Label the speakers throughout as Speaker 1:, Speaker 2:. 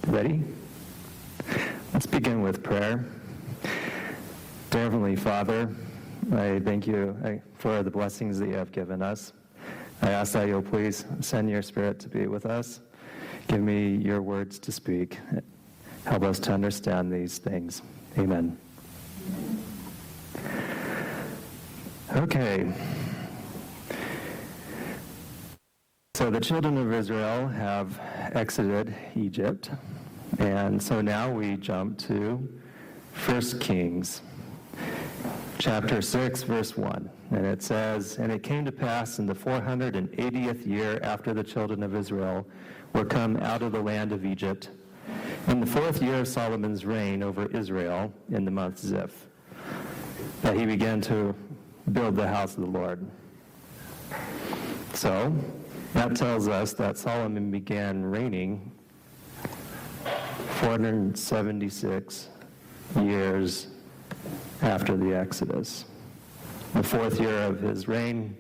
Speaker 1: Ready? Let's begin with prayer. Dear Heavenly Father, I thank you for the blessings that you have given us. I ask that you'll please send your Spirit to be with us. Give me your words to speak. Help us to understand these things. Amen. Okay. So the children of Israel have exited Egypt, and so now we jump to 1 Kings, chapter 6, verse 1. And it says, "And it came to pass in the 480th year after the children of Israel were come out of the land of Egypt, in the 4th year of Solomon's reign over Israel, in the month Ziph, that he began to build the house of the Lord." So that tells us that Solomon began reigning 476 years after the Exodus. The 4th year of his reign,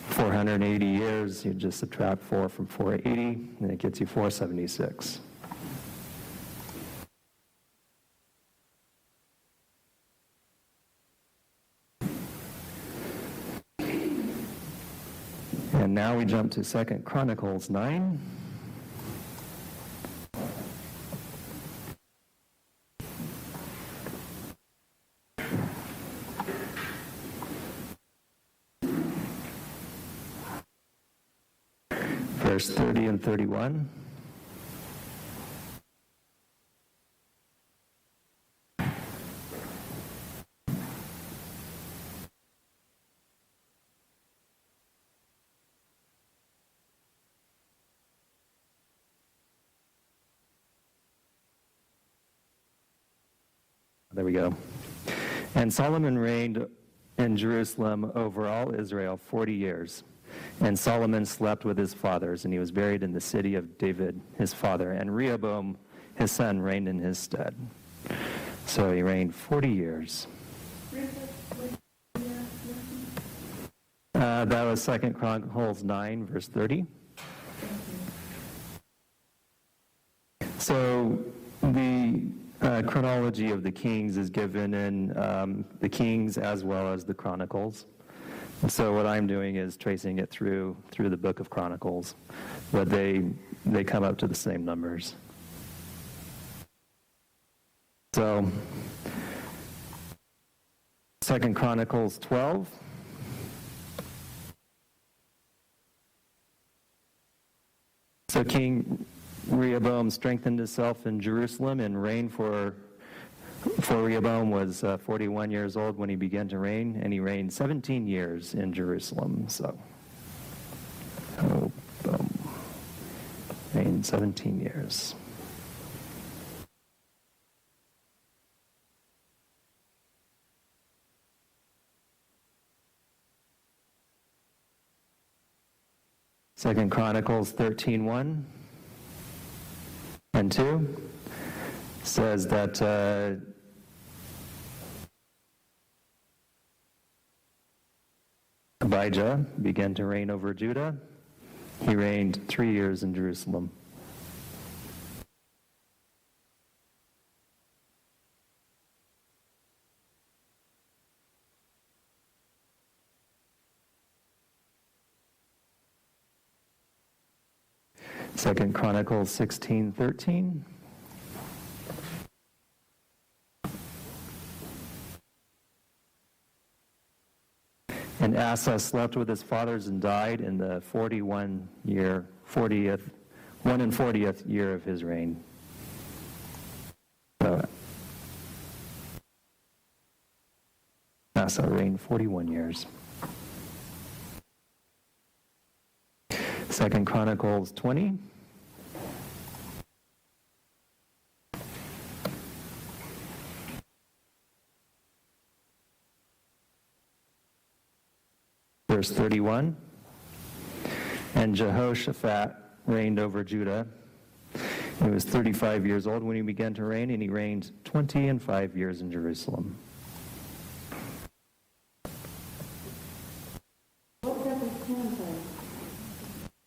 Speaker 1: 480 years, you just subtract 4 from 480, and it gets you 476. And now we jump to 2 Chronicles 9. Verse 30 and 31. There we go. "And Solomon reigned in Jerusalem over all Israel 40 years. And Solomon slept with his fathers, and he was buried in the city of David, his father. And Rehoboam, his son, reigned in his stead." So he reigned 40 years. That was 2 Chronicles 9, verse 30. So the chronology of the Kings is given in the Kings as well as the Chronicles. So what I'm doing is tracing it through the book of Chronicles, but they come up to the same numbers. So 2 Chronicles 12. So King Rehoboam strengthened himself in Jerusalem and reigned for Rehoboam was 41 years old when he began to reign, and he reigned 17 years in Jerusalem. So, reigned 17 years. Second Chronicles 13:1 and 2 says that Abijah began to reign over Judah. He reigned 3 years in Jerusalem. Second Chronicles 16:13. "And Asa slept with his fathers and died in the 40th year of his reign." So Asa reigned 41 years. Second Chronicles 20. Verse 31, "And Jehoshaphat reigned over Judah. He was 35 years old when he began to reign, and he reigned 25 years in Jerusalem."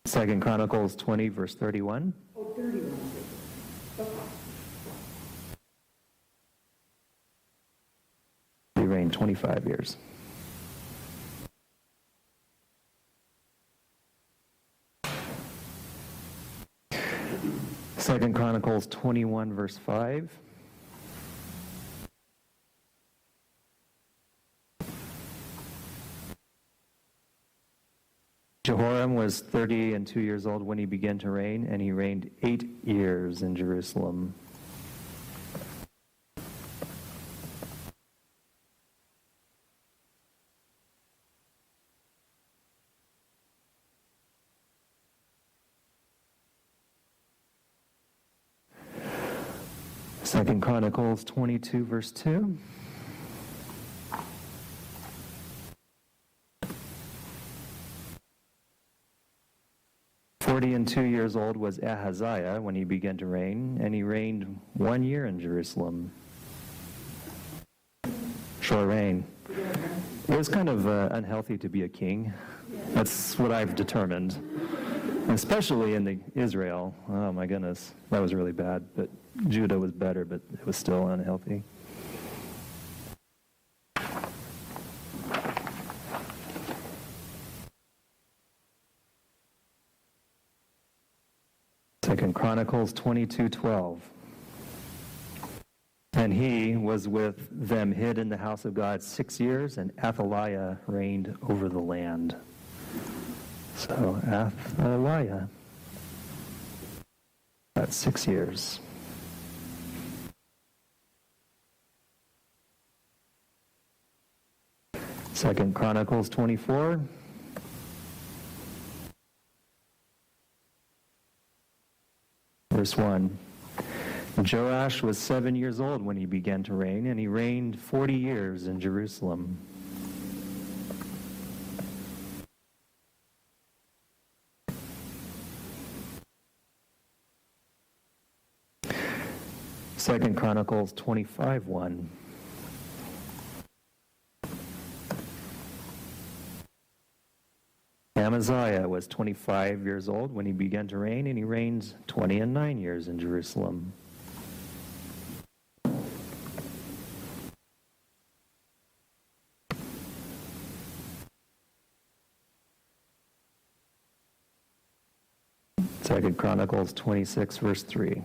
Speaker 1: Second Chronicles 20, verse 31.
Speaker 2: Oh, 31.
Speaker 1: reigned 25 years. Second Chronicles 21, verse 5. Jehoram was 32 years old when he began to reign, and he reigned 8 years in Jerusalem. Second Chronicles 22, verse 2. And 2 years old was Ahaziah when he began to reign, and he reigned 1 year in Jerusalem. Short reign. It was kind of unhealthy to be a king. That's what I've determined. Especially in Israel. Oh my goodness, that was really bad. But Judah was better, but it was still unhealthy. Second Chronicles 22:12. And he was with them hid in the house of God 6 years, and Athaliah reigned over the land. So Athaliah, that's 6 years. Second Chronicles 24. Verse 1. Joash was 7 years old when he began to reign, and he reigned 40 years in Jerusalem. Second Chronicles 25:1. Amaziah was 25 years old when he began to reign, and he reigned 29 years in Jerusalem. Second Chronicles 26, verse 3.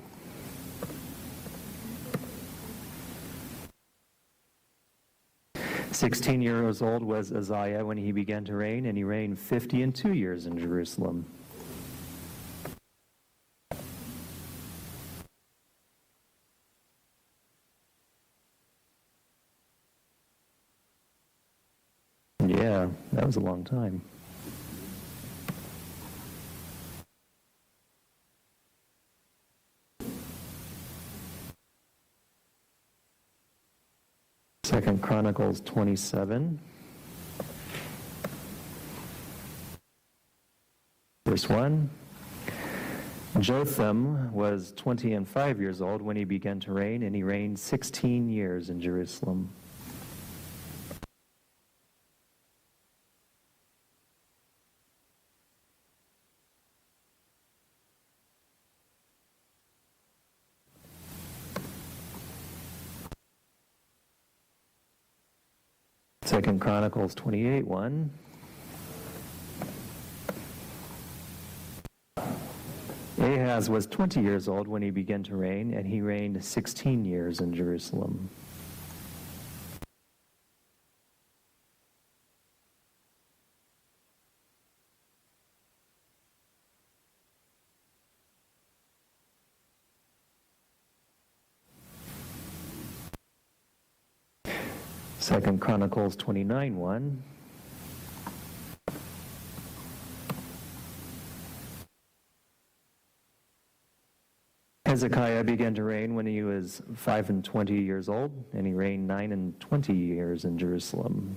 Speaker 1: "16 years old was Uzziah when he began to reign, and he reigned 52 years in Jerusalem." Yeah, that was a long time. Second Chronicles 27, verse 1. Jotham was 25 years old when he began to reign, and he reigned 16 years in Jerusalem. Second Chronicles 28:1. Ahaz was 20 years old when he began to reign, and he reigned 16 years in Jerusalem. Second Chronicles 29:1. Hezekiah began to reign when he was 25 years old, and he reigned 29 years in Jerusalem.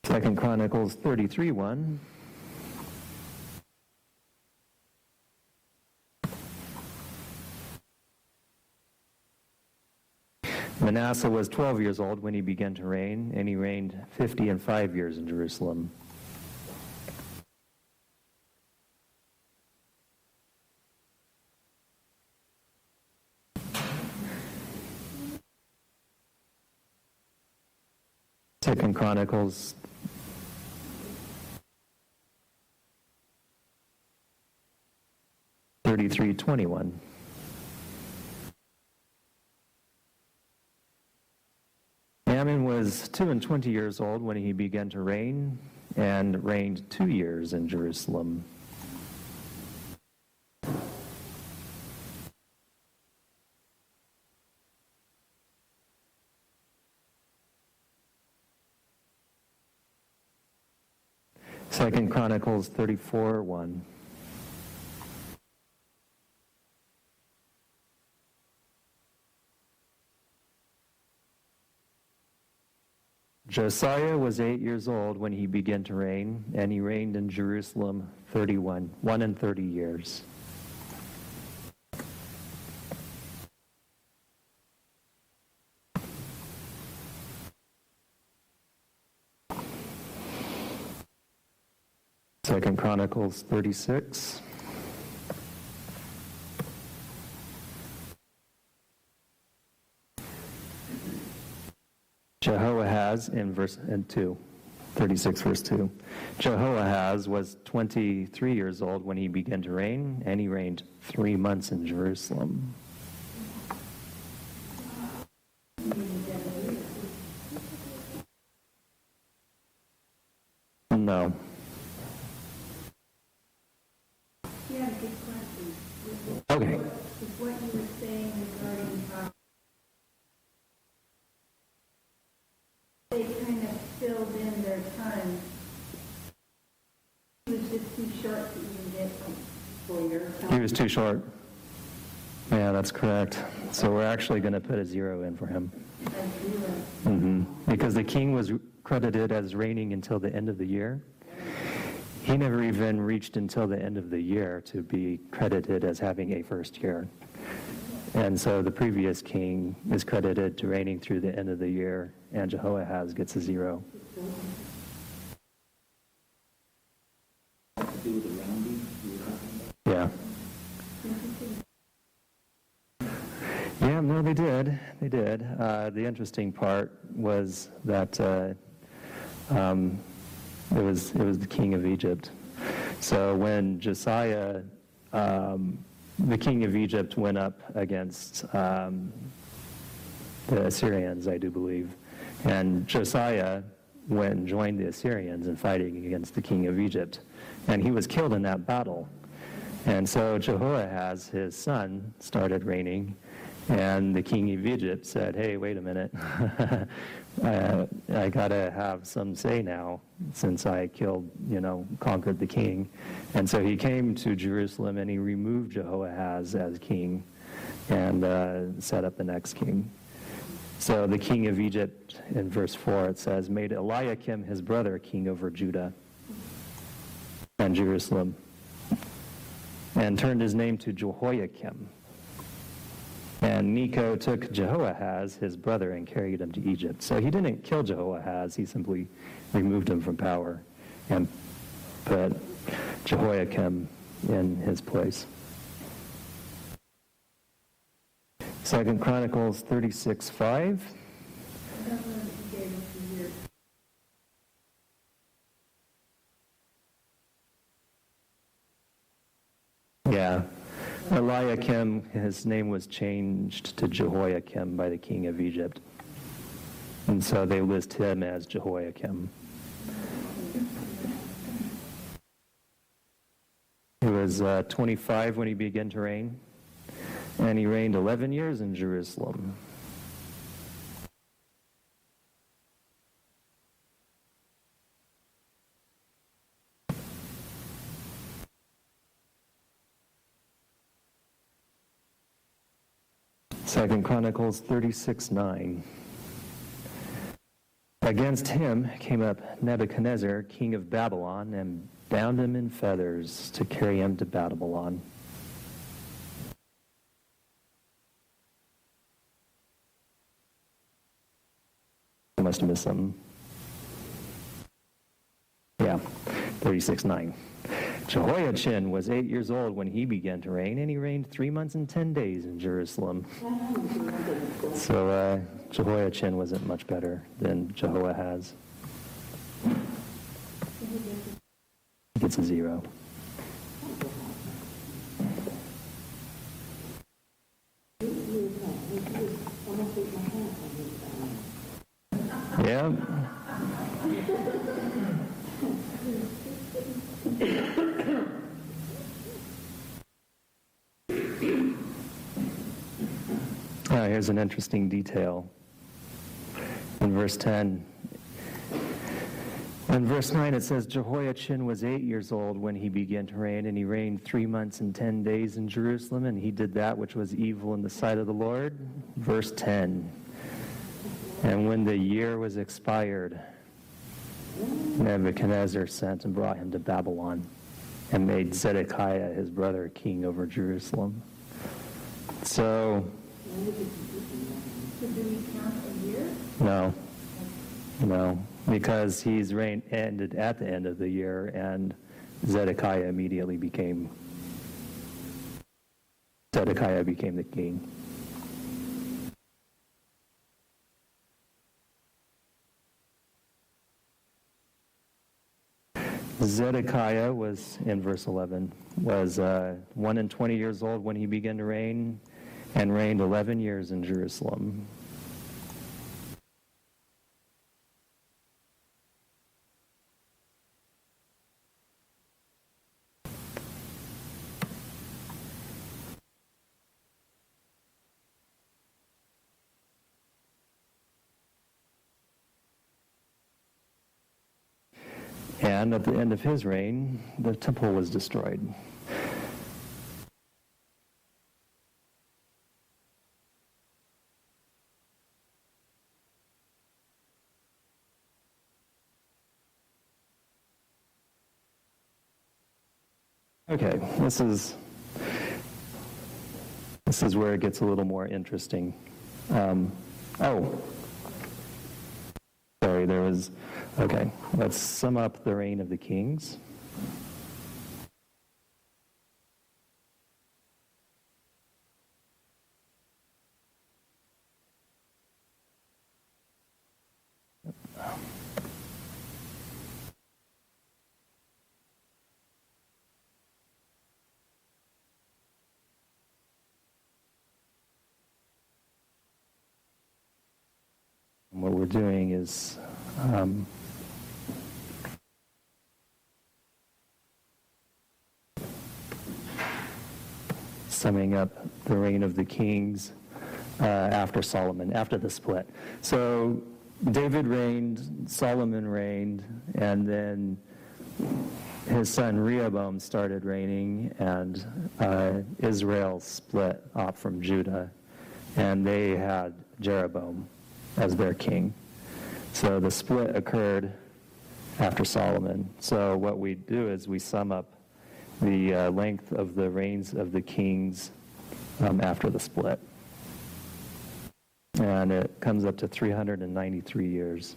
Speaker 1: Second Chronicles 33:1. Manasseh was 12 years old when he began to reign, and he reigned 55 years in Jerusalem. Second Chronicles 33:21. Ammon was 22 years old when he began to reign, and reigned 2 years in Jerusalem. Second Chronicles 34:1. Josiah was 8 years old when he began to reign, and he reigned in Jerusalem 1 and 30 years. Second Chronicles 36. Jehoahaz in verse 2, 36 verse 2. Jehoahaz was 23 years old when he began to reign, and he reigned 3 months in Jerusalem. No.
Speaker 2: Yeah, good question.
Speaker 1: Okay.
Speaker 2: Is what you were saying regarding they kind of filled in their time. He was just too short to even get for your
Speaker 1: He was too short. Yeah, that's correct. So we're actually going to put a 0 in for him. Because the king was credited as reigning until the end of the year. He never even reached until the end of the year to be credited as having a first year. And so the previous king is credited to reigning through the end of the year, and Jehoahaz gets a 0. Yeah. Yeah, no, they did. They did. The interesting part was that it was the king of Egypt. So when Josiah, the king of Egypt, went up against the Assyrians, I do believe, and Josiah went and joined the Assyrians in fighting against the king of Egypt, and he was killed in that battle. And so Jehoahaz, his son, started reigning, and the king of Egypt said, hey, wait a minute, I gotta have some say now, since I conquered the king. And so he came to Jerusalem, and he removed Jehoahaz as king, and set up the next king. So the king of Egypt, in verse 4, it says, made Eliakim his brother king over Judah and Jerusalem, and turned his name to Jehoiakim. And Necho took Jehoahaz, his brother, and carried him to Egypt. So he didn't kill Jehoahaz, he simply removed him from power and put Jehoiakim in his place. Second Chronicles 36:5. Yeah. Eliakim, his name was changed to Jehoiakim by the king of Egypt. And so they list him as Jehoiakim. He was 25 when he began to reign, and he reigned 11 years in Jerusalem. Second Chronicles 36:9. Against him came up Nebuchadnezzar, king of Babylon, and bound him in fetters to carry him to Babylon. I must have missed something. Yeah, 36:9. Jehoiachin was 8 years old when he began to reign, and he reigned 3 months and 10 days in Jerusalem. So Jehoiachin wasn't much better than Jehoahaz. He gets a 0. Yeah. Here's an interesting detail. In verse 10, in verse 9 it says, Jehoiachin was 8 years old when he began to reign, and he reigned 3 months and 10 days in Jerusalem, and he did that which was evil in the sight of the Lord. Verse 10, and when the year was expired, Nebuchadnezzar sent and brought him to Babylon and made Zedekiah his brother king over Jerusalem. So
Speaker 2: So do we count a year?
Speaker 1: no, because his reign ended at the end of the year, and Zedekiah became the king. Zedekiah was, in verse 11, was 1 and 20 years old when he began to reign, and reigned 11 years in Jerusalem. And at the end of his reign, the temple was destroyed. Okay, this is where it gets a little more interesting. Okay, let's sum up the reign of the kings. What we're doing is summing up the reign of the kings after Solomon, after the split. So David reigned, Solomon reigned, and then his son Rehoboam started reigning, and Israel split off from Judah, and they had Jeroboam as their king. So the split occurred after Solomon. So what we do is we sum up the length of the reigns of the kings after the split. And it comes up to 393 years.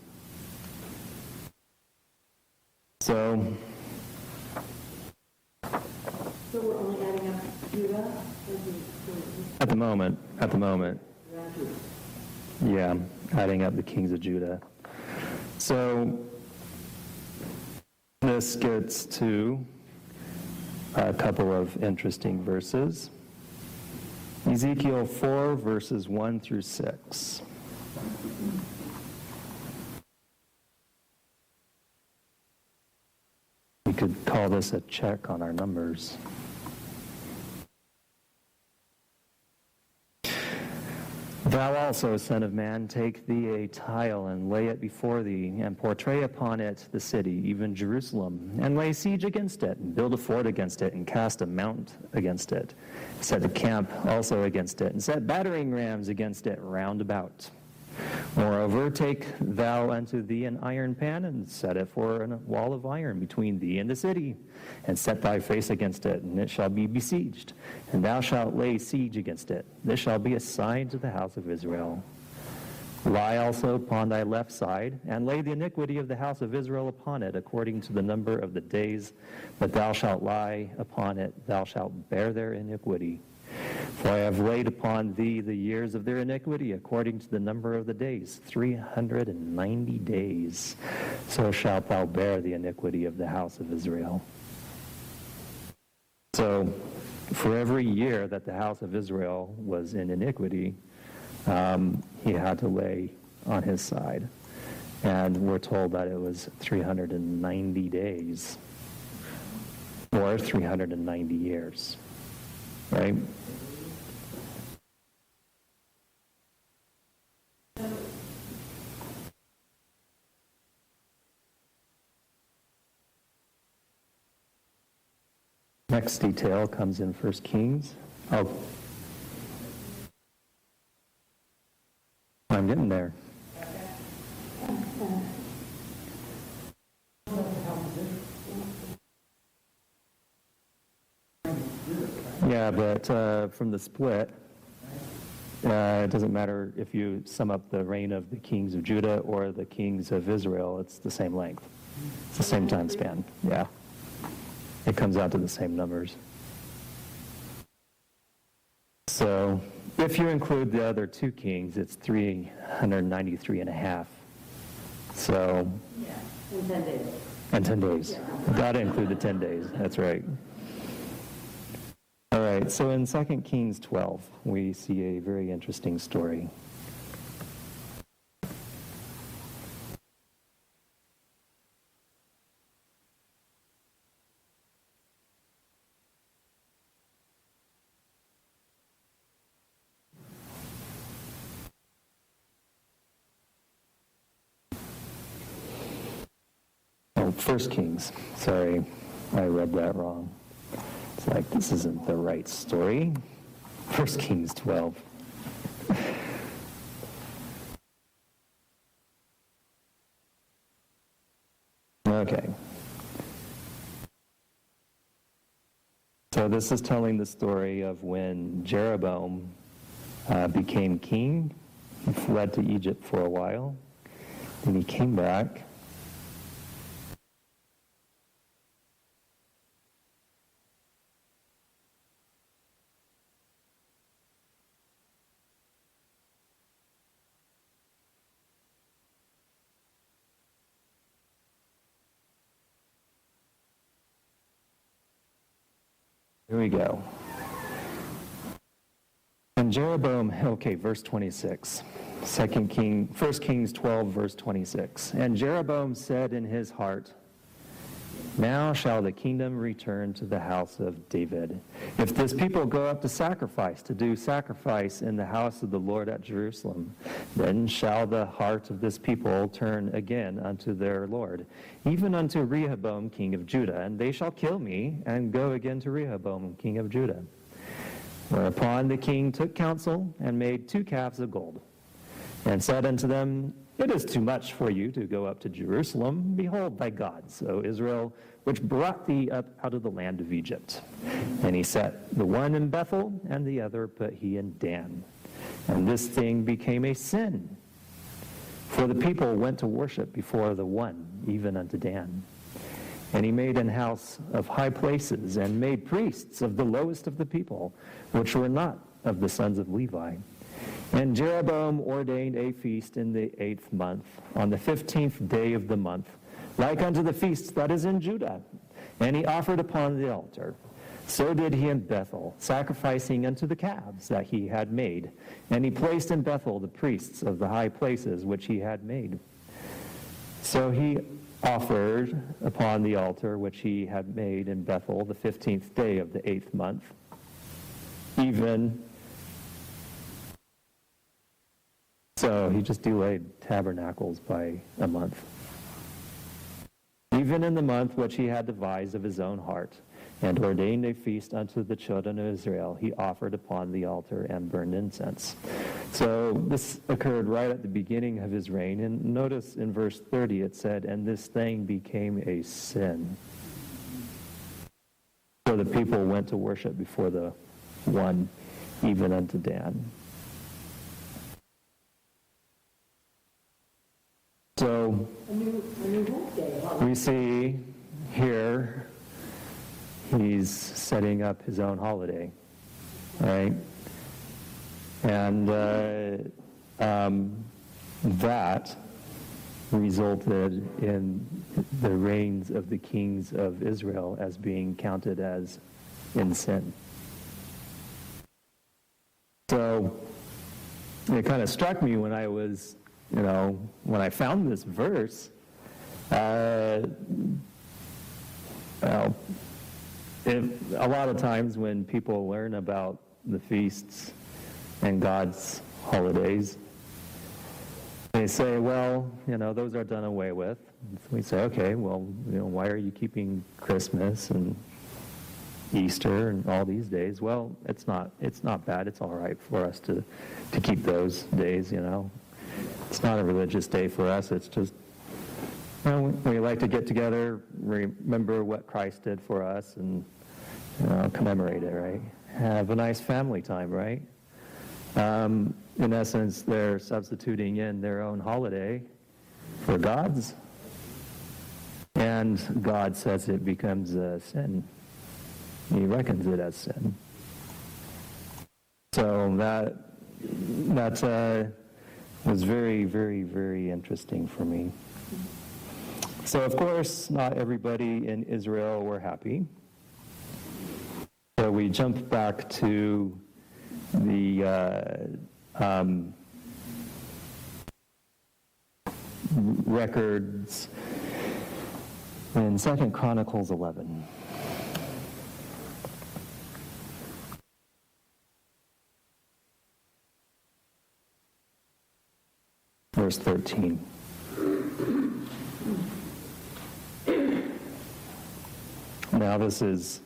Speaker 1: So
Speaker 3: we're only adding up Judah?
Speaker 1: at the moment, yeah, adding up the kings of Judah. So this gets to a couple of interesting verses. Ezekiel 4, verses 1 through 6. We could call this a check on our numbers. Thou also, son of man, take thee a tile and lay it before thee, and portray upon it the city, even Jerusalem, and lay siege against it, and build a fort against it, and cast a mount against it. Set a camp also against it, and set battering rams against it round about. Moreover, take thou unto thee an iron pan, and set it for a wall of iron between thee and the city, and set thy face against it, and it shall be besieged, and thou shalt lay siege against it. This shall be a sign to the house of Israel. Lie also upon thy left side, and lay the iniquity of the house of Israel upon it, according to the number of the days that thou shalt lie upon it, thou shalt bear their iniquity. For I have laid upon thee the years of their iniquity according to the number of the days, 390 days. So shalt thou bear the iniquity of the house of Israel. So for every year that the house of Israel was in iniquity, he had to lay on his side. And we're told that it was 390 days, or 390 years, right? Next detail comes in 1 Kings. Oh, I'm getting there. Yeah, but from the split, it doesn't matter if you sum up the reign of the kings of Judah or the kings of Israel, it's the same length. It's the same time span, yeah. It comes out to the same numbers. So if you include the other two kings, it's 393 and a half. So,
Speaker 3: In 10 days.
Speaker 1: and 10 days.
Speaker 3: Yeah.
Speaker 1: Got to include the 10 days, that's right. All right, so in 2 Kings 12, we see a very interesting story. Oh, 1 Kings. Sorry, I read that wrong. It's like, this isn't the right story. 1 Kings 12. Okay. So this is telling the story of when Jeroboam became king. He fled to Egypt for a while. Then he came back. Here we go. And Jeroboam, okay, verse 26. 1 Kings 12, verse 26. And Jeroboam said in his heart, now shall the kingdom return to the house of David. If this people go up to do sacrifice in the house of the Lord at Jerusalem, then shall the heart of this people turn again unto their Lord, even unto Rehoboam king of Judah, and they shall kill me, and go again to Rehoboam king of Judah. Whereupon the king took counsel, and made 2 calves of gold, and said unto them, it is too much for you to go up to Jerusalem. Behold thy gods, O Israel, which brought thee up out of the land of Egypt. And he set the one in Bethel, and the other put he in Dan. And this thing became a sin. For the people went to worship before the one, even unto Dan. And he made an house of high places, and made priests of the lowest of the people, which were not of the sons of Levi. And Jeroboam ordained a feast in the 8th month, on the 15th day of the month, like unto the feast that is in Judah. And he offered upon the altar. So did he in Bethel, sacrificing unto the calves that he had made. And he placed in Bethel the priests of the high places which he had made. So he offered upon the altar which he had made in Bethel the 15th day of the 8th month, even so he just delayed tabernacles by a month. Even in the month which he had devised of his own heart, and ordained a feast unto the children of Israel, he offered upon the altar and burned incense. So this occurred right at the beginning of his reign. And notice in verse 30 it said, and this thing became a sin. So the people went to worship before the one, even unto Dan. So we see here he's setting up his own holiday. right? And that resulted in the reigns of the kings of Israel as being counted as in sin. So it kind of struck me when I was, when I found this verse, a lot of times when people learn about the feasts and God's holidays, they say, well, those are done away with. So we say, okay, well, why are you keeping Christmas and Easter and all these days? Well, it's not bad. It's all right for us to keep those days, It's not a religious day for us. It's just, we like to get together, remember what Christ did for us, and commemorate it, right? Have a nice family time, right? In essence, they're substituting in their own holiday for God's, and God says it becomes a sin. He reckons it as sin. So that was very, very, very interesting for me. So, of course, not everybody in Israel were happy. So we jump back to the records in 2 Chronicles 11. Verse 13. Now this is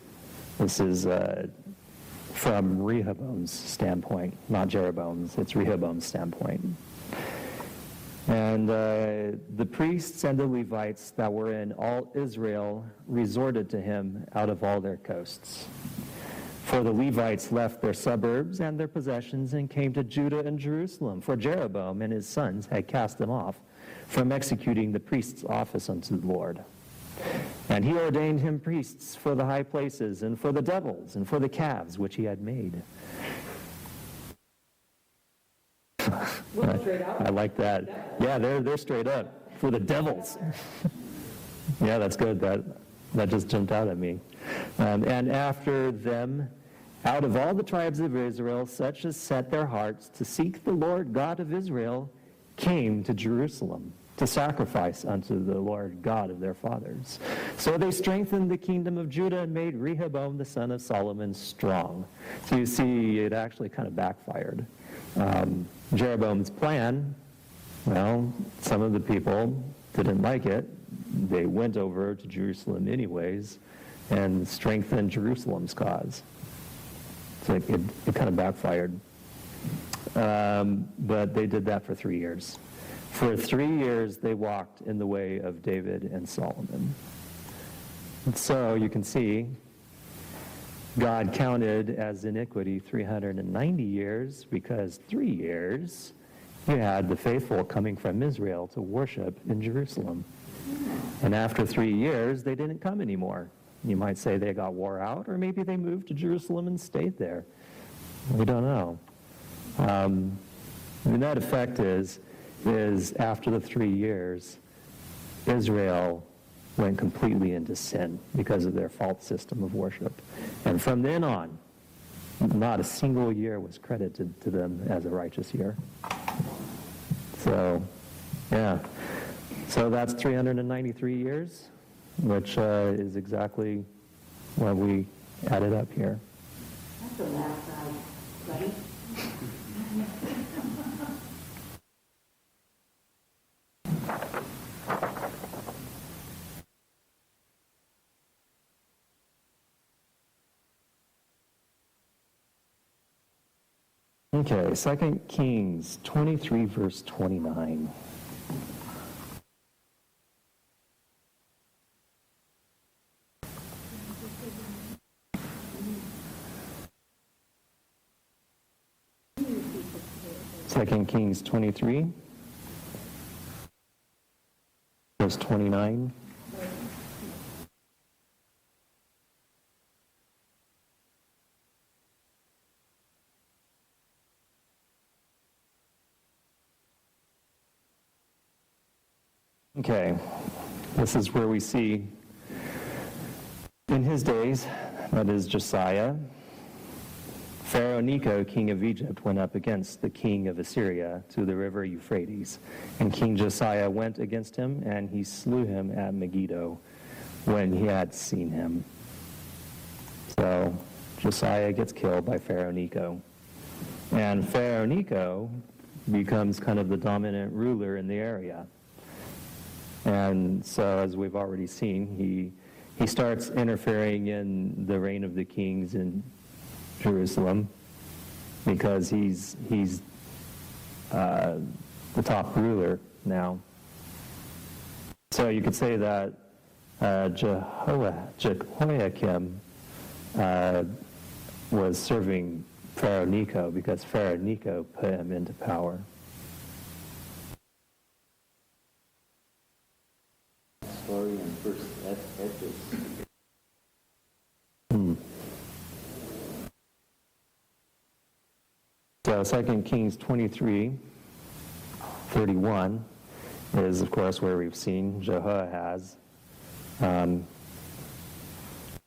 Speaker 1: from Rehoboam's standpoint, not Jeroboam's. It's Rehoboam's standpoint. And the priests and the Levites that were in all Israel resorted to him out of all their coasts. For the Levites left their suburbs and their possessions and came to Judah and Jerusalem, for Jeroboam and his sons had cast them off from executing the priest's office unto the Lord. And he ordained him priests for the high places and for the devils and for the calves which he had made. I like that. Yeah, they're straight up. For the devils. Yeah, that's good. That just jumped out at me. And after them, out of all the tribes of Israel, such as set their hearts to seek the Lord God of Israel, came to Jerusalem to sacrifice unto the Lord God of their fathers. So they strengthened the kingdom of Judah and made Rehoboam the son of Solomon strong. So you see, it actually kind of backfired. Jeroboam's plan, well, some of the people didn't like it. They went over to Jerusalem anyways and strengthened Jerusalem's cause. So it kind of backfired. But they did that for 3 years. For 3 years, they walked in the way of David and Solomon. And so you can see God counted as iniquity 390 years because 3 years you had the faithful coming from Israel to worship in Jerusalem. And after 3 years, they didn't come anymore. You might say they got wore out, or maybe they moved to Jerusalem and stayed there. We don't know. The net effect is after the 3 years, Israel went completely into sin because of their false system of worship. And from then on, not a single year was credited to them as a righteous year. So, yeah. So that's 393 years, which is exactly what we added up here.
Speaker 3: That's a laugh out, buddy.
Speaker 1: Okay, 2 Kings 23, verse 29. Second Kings 23, verse 29. Okay, this is where we see in his days, that is Josiah, Pharaoh Necho, king of Egypt, went up against the king of Assyria to the river Euphrates. And King Josiah went against him, and he slew him at Megiddo when he had seen him. So Josiah gets killed by Pharaoh Necho. And Pharaoh Necho becomes kind of the dominant ruler in the area. And so, as we've already seen, he starts interfering in the reign of the kings in Jerusalem because he's the top ruler now. So you could say that Jehoiakim was serving Pharaoh Necho because Pharaoh Necho put him into power.
Speaker 4: Story in First Esdras.
Speaker 1: So 2 Kings 23:31 is, of course, where we've seen Jehoahaz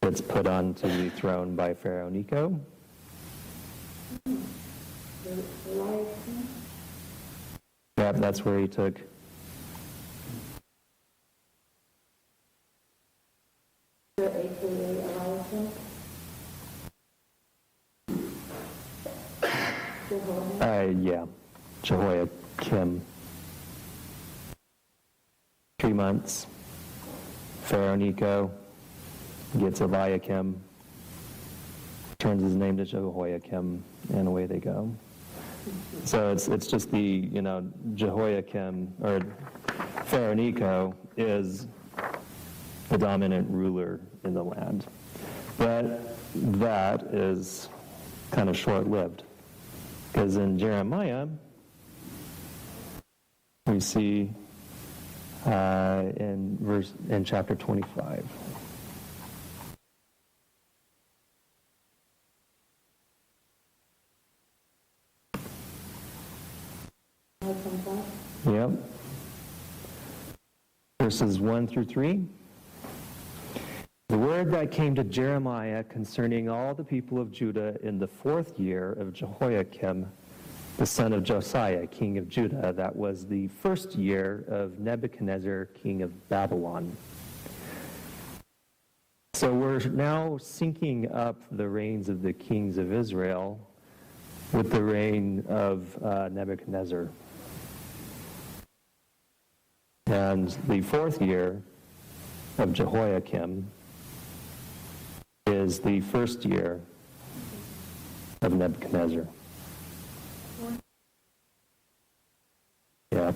Speaker 1: gets put onto the throne by Pharaoh Necho. Yep, that's where he took Jehoiakim. 3 months. Pharaoh Necho gets Eliakim, turns his name to Jehoiakim, and away they go. So it's just the, Jehoiakim, or Pharaoh Necho is the dominant ruler in the land. But that is kind of short-lived. Because in Jeremiah, we see in chapter 25. Yep. Verses 1 through 3. The word that came to Jeremiah concerning all the people of Judah in the 4th year of Jehoiakim, the son of Josiah, king of Judah, that was the 1st year of Nebuchadnezzar, king of Babylon. So we're now syncing up the reigns of the kings of Israel with the reign of Nebuchadnezzar. And the 4th year of Jehoiakim is the 1st year of Nebuchadnezzar. Yeah.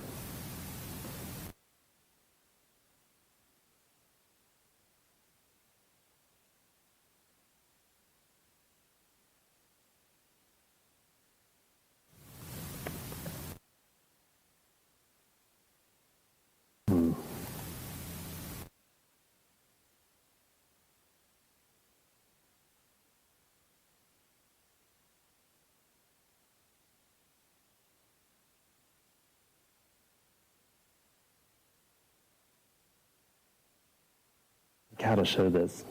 Speaker 1: Gotta show this.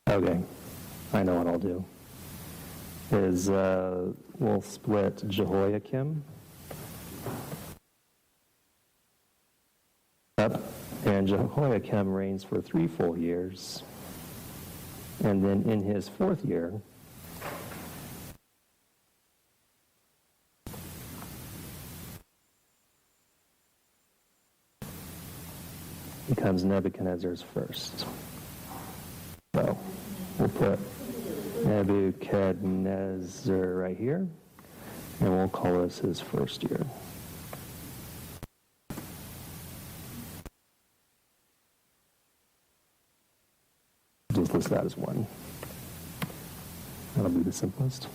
Speaker 1: Okay, I know what I'll do. We'll split Jehoiakim up, and Jehoiakim reigns for 3 full years. And then in his 4th year, becomes Nebuchadnezzar's first. So we'll put Nebuchadnezzar right here, and we'll call this his 1st year. Just list that as 1. That'll be the simplest.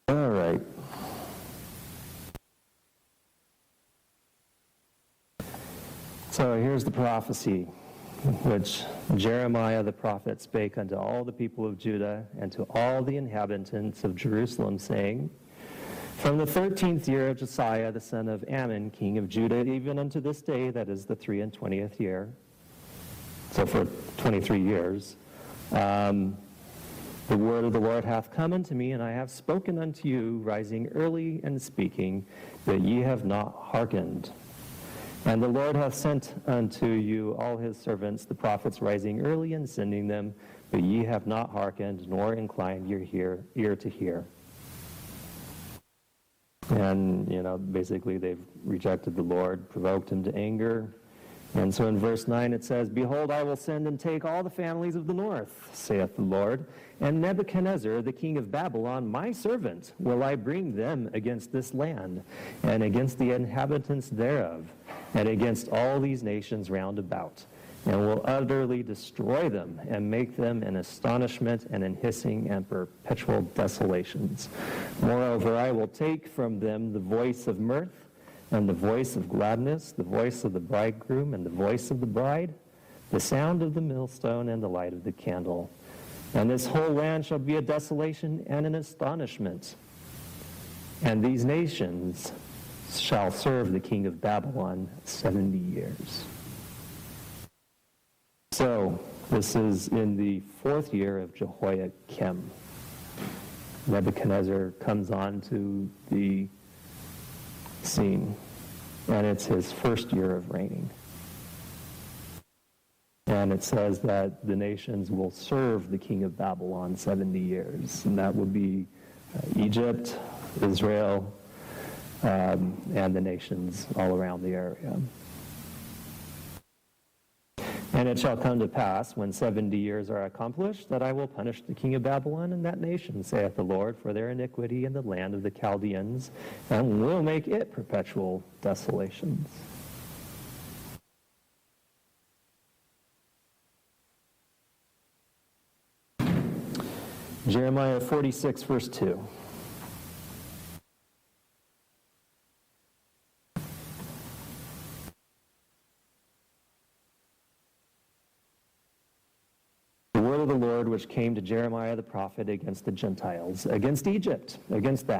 Speaker 1: All right. So here's the prophecy which Jeremiah the prophet spake unto all the people of Judah and to all the inhabitants of Jerusalem, saying, From the 13th year of Josiah the son of Ammon, king of Judah, even unto this day, that is the 23rd year, so for 23 years, the word of the Lord hath come unto me, and I have spoken unto you, rising early and speaking, but ye have not hearkened. And the Lord hath sent unto you all his servants, the prophets, rising early and sending them, but ye have not hearkened, nor inclined your ear to hear. And, basically they've rejected the Lord, provoked him to anger. And so in verse 9 it says, Behold, I will send and take all the families of the north, saith the Lord, and Nebuchadnezzar, the king of Babylon, my servant, will I bring them against this land, and against the inhabitants thereof, and against all these nations round about, and will utterly destroy them, and make them an astonishment and an hissing and perpetual desolations. Moreover, I will take from them the voice of mirth, and the voice of gladness, the voice of the bridegroom, and the voice of the bride, the sound of the millstone, and the light of the candle. And this whole land shall be a desolation and an astonishment. And these nations shall serve the king of Babylon 70 years. So, this is in the 4th year of Jehoiakim. Nebuchadnezzar comes on to the scene, and it's his 1st year of reigning. And it says that the nations will serve the king of Babylon 70 years, and that would be Egypt, Israel, and the nations all around the area. And it shall come to pass, when 70 years are accomplished, that I will punish the king of Babylon and that nation, saith the Lord, for their iniquity in the land of the Chaldeans, and will make it perpetual desolations. Jeremiah 46, verse 2. The word of the Lord which came to Jeremiah the prophet against the Gentiles, against Egypt, against the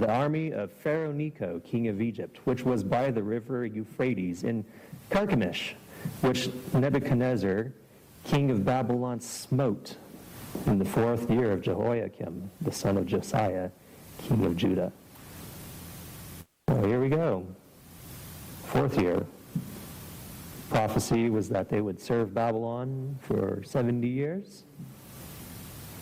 Speaker 1: army of Pharaoh Necho, king of Egypt, which was by the river Euphrates in Carchemish, which Nebuchadnezzar, king of Babylon, smote in the 4th year of Jehoiakim, the son of Josiah, king of Judah. Well, here we go. 4th year. Prophecy was that they would serve Babylon for 70 years.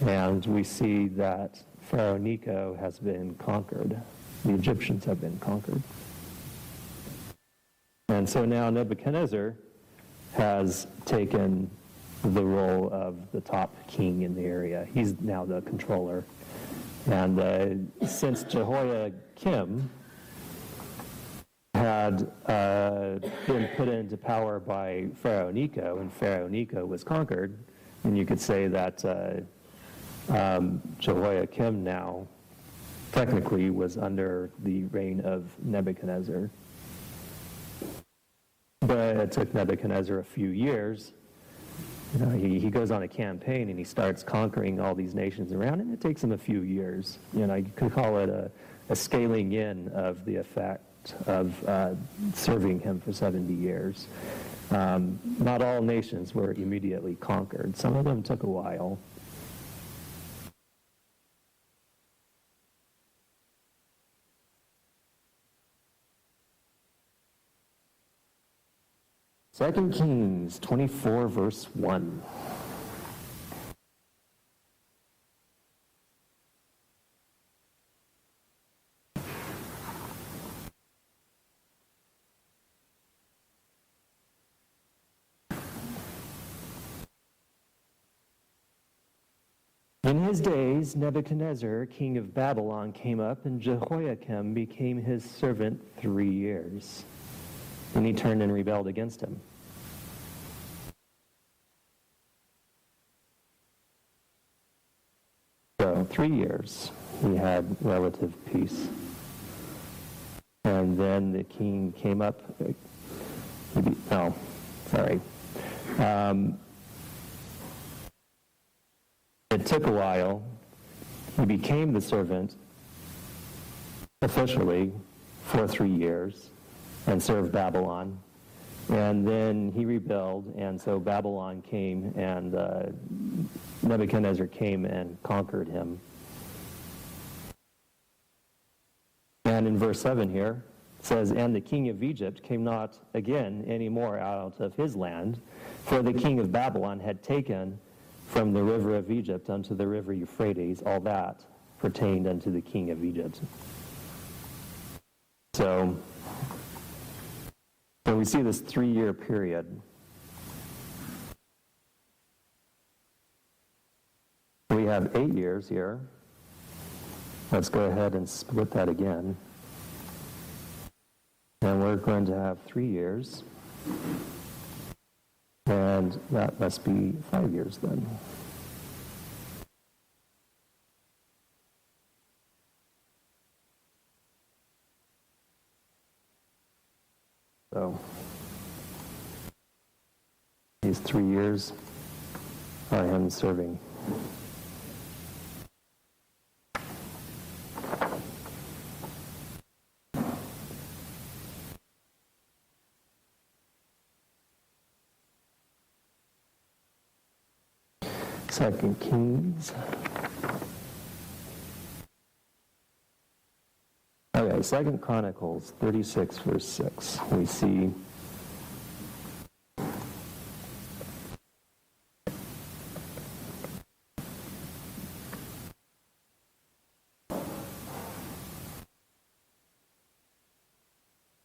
Speaker 1: And we see that Pharaoh Necho has been conquered. The Egyptians have been conquered. And so now Nebuchadnezzar has taken the role of the top king in the area. He's now the controller. And since Jehoiakim had been put into power by Pharaoh Necho, and Pharaoh Necho was conquered, and you could say that Jehoiakim now technically was under the reign of Nebuchadnezzar. But it took Nebuchadnezzar a few years. He goes on a campaign and he starts conquering all these nations around, and it takes him a few years. You could call it a scaling in of the effect of serving him for 70 years. Not all nations were immediately conquered. Some of them took a while. Second Kings 24, verse 1. In his days, Nebuchadnezzar, king of Babylon, came up, and Jehoiakim became his servant 3 years. Then he turned and rebelled against him. So 3 years he had relative peace. And then the king came up. It took a while. He became the servant officially for 3 years and served Babylon. And then he rebelled, and so Babylon came, and Nebuchadnezzar came and conquered him. And in verse 7 here, it says, "And the king of Egypt came not again any more out of his land, for the king of Babylon had taken from the river of Egypt unto the river Euphrates all that pertained unto the king of Egypt." So we see this 3-year period. We have 8 years here. Let's go ahead and split that again. And we're going to have 3 years. And that must be 5 years then. So these 3 years are him serving. Second Kings. Okay, Second Chronicles 36, verse 6. We see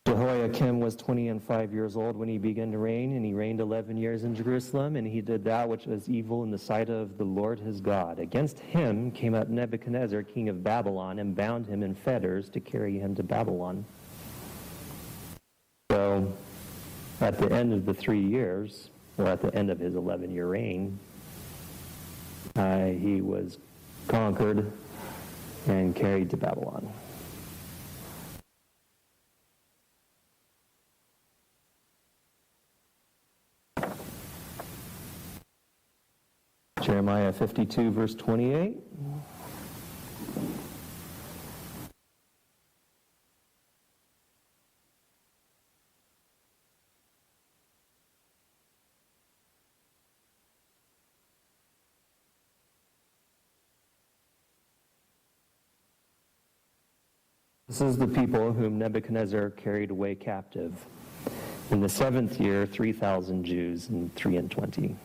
Speaker 1: Jehoiakim was 25 years old when he began to reign, and he reigned 11 years in Jerusalem, and he did that which was evil in the sight of the Lord his God. Against him came up Nebuchadnezzar, king of Babylon, and bound him in fetters to carry him to Babylon. So, at the end of the 3 years, or at the end of his 11-year reign, he was conquered and carried to Babylon. Jeremiah 52, verse 28. This is the people whom Nebuchadnezzar carried away captive. In the 7th year, 3,000 Jews, and 3 and 20.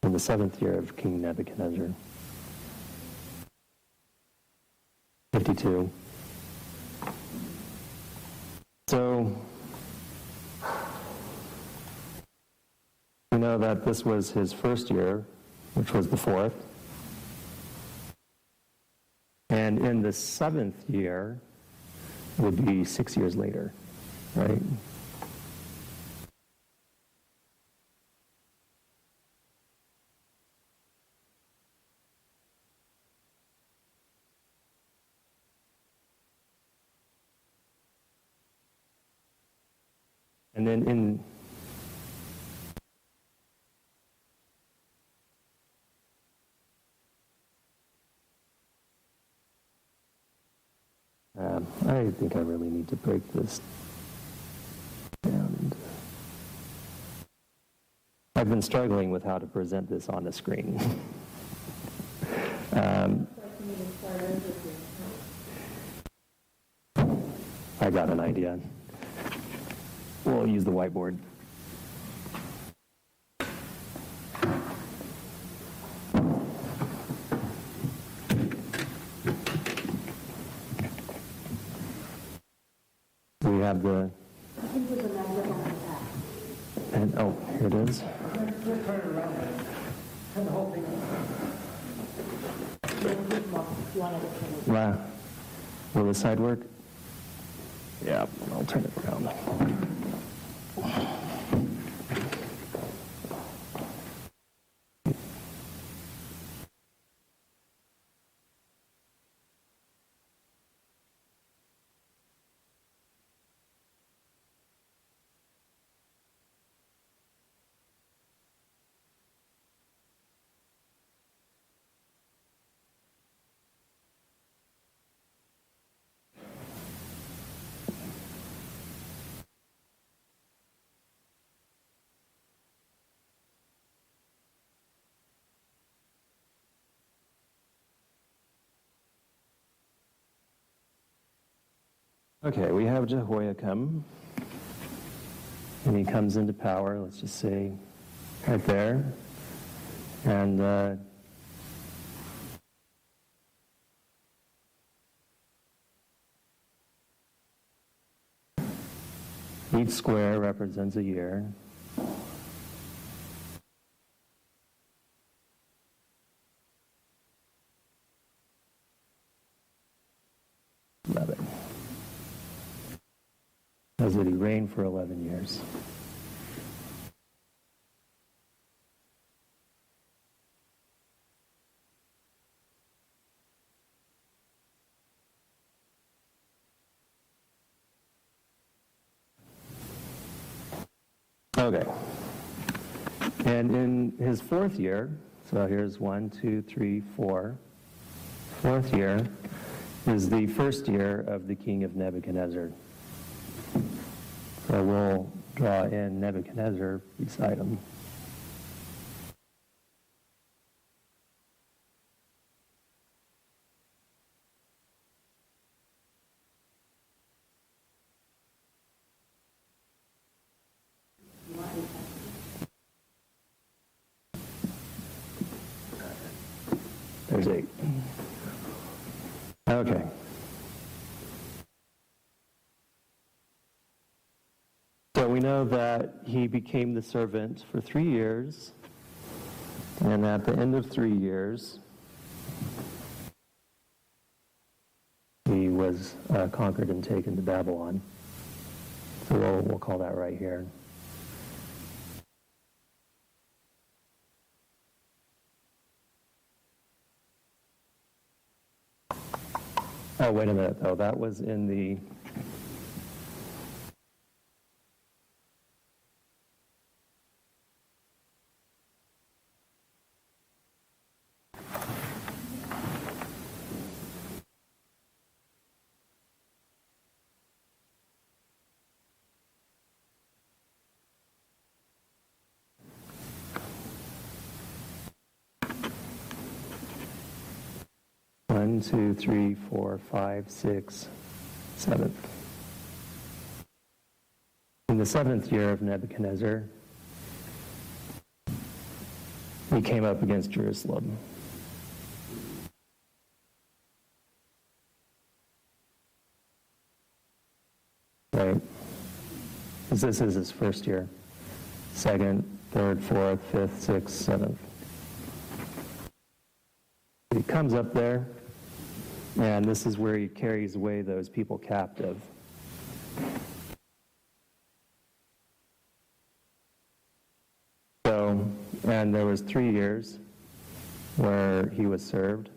Speaker 1: In the 7th year of King Nebuchadnezzar. 52. So, we know that this was his first year, which was the 4th. And in the 7th year would be 6 years later, right? And then in I think I really need to break this down. I've been struggling with how to present this on the screen. I got an idea. We'll use the whiteboard. We have the, and oh, here it is. Wow. Will the side work? Yeah, I'll turn it around. Okay, we have Jehoiakim, and he comes into power, let's just say, right there. And each square represents a year. Love it. Says that he reigned for 11 years. Okay. And in his fourth year, so here's 1, 2, 3, 4. Fourth year is the first year of the king of Nebuchadnezzar. So we'll draw in Nebuchadnezzar beside him. There's 8. Okay. So we know that he became the servant for 3 years, and at the end of 3 years, he was conquered and taken to Babylon. So we'll call that right here. Oh, wait a minute, though. That was in the... One, 2, 3, 4, 5, 6, 7. In the 7th year of Nebuchadnezzar, he came up against Jerusalem. Right? Because this is his first year. 2nd, 3rd, 4th, 5th, 6th, 7th. He comes up there, and this is where he carries away those people captive. So, and there was 3 years where he was served.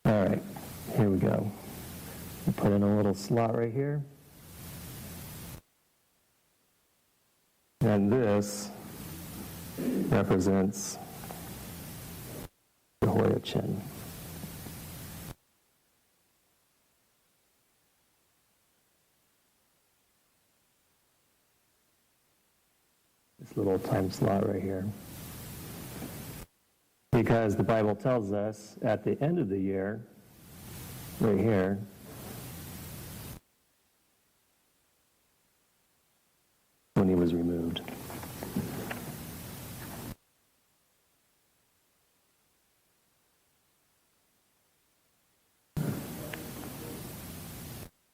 Speaker 1: All right, here we go. We'll put in a little slot right here. And this represents Jehoiachin. This little time slot right here. Because the Bible tells us at the end of the year, right here, when he was removed.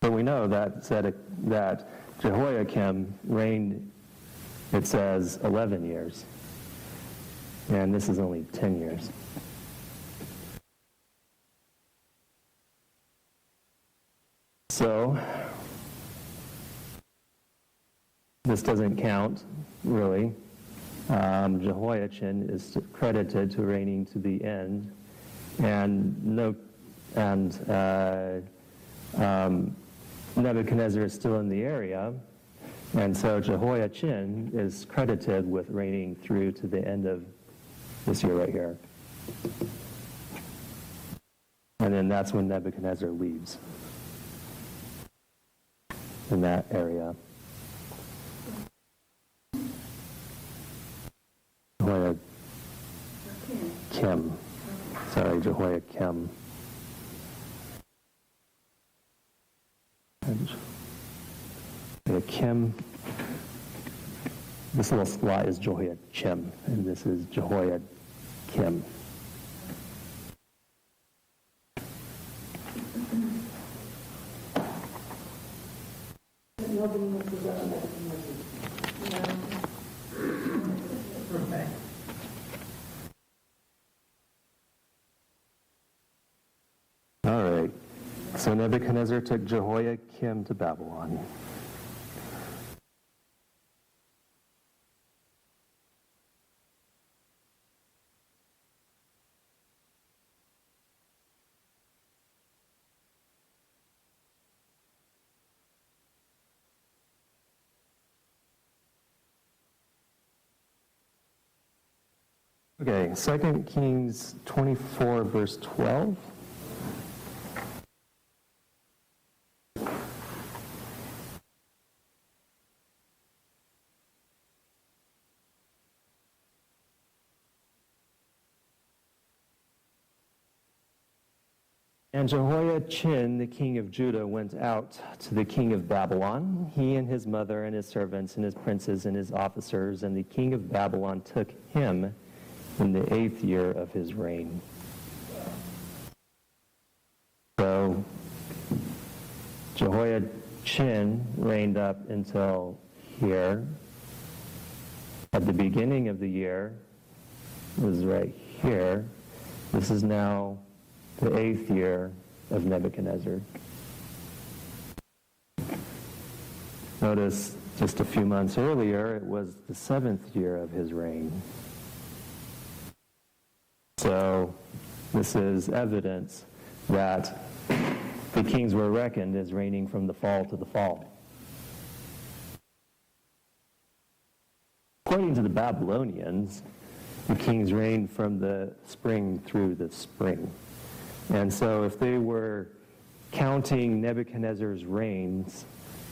Speaker 1: So we know that Jehoiakim reigned, it says, 11 years. And this is only 10 years. So, this doesn't count, really. Jehoiachin is credited to reigning to the end, and Nebuchadnezzar is still in the area, and so Jehoiachin is credited with reigning through to the end of this year right here. And then that's when Nebuchadnezzar leaves in that area. Jehoiakim. Sorry, Jehoiakim. Jehoiakim. This little slot is Jehoiachim, and this is Jehoiakim.
Speaker 3: Nobody wants to go to that.
Speaker 1: All right. So Nebuchadnezzar took Jehoiakim to Babylon. Okay, 2 Kings 24, verse 12. And Jehoiachin, the king of Judah, went out to the king of Babylon, he and his mother and his servants and his princes and his officers, and the king of Babylon took him in the 8th year of his reign. So Jehoiachin reigned up until here. At the beginning of the year, it was right here. This is now the 8th year of Nebuchadnezzar. Notice just a few months earlier, it was the 7th year of his reign. So this is evidence that the kings were reckoned as reigning from the fall to the fall. According to the Babylonians, the kings reigned from the spring through the spring. And so if they were counting Nebuchadnezzar's reigns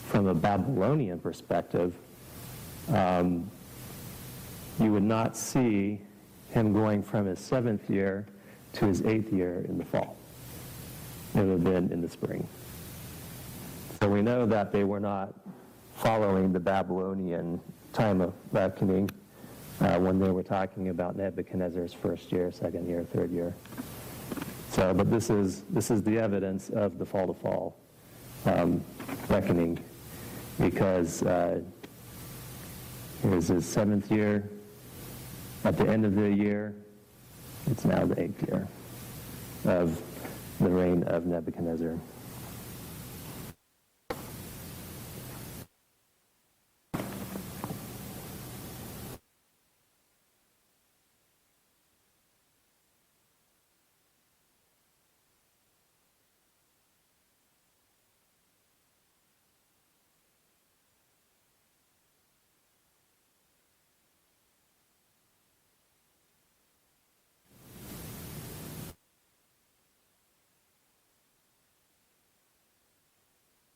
Speaker 1: from a Babylonian perspective, you would not see him going from his 7th year to his 8th year in the fall. It would have been in the spring. So we know that they were not following the Babylonian time of reckoning when they were talking about Nebuchadnezzar's 1st year, 2nd year, 3rd year. So, but this is the evidence of the fall to fall reckoning, because here's his 7th year. At the end of the year, it's now the 8th year of the reign of Nebuchadnezzar.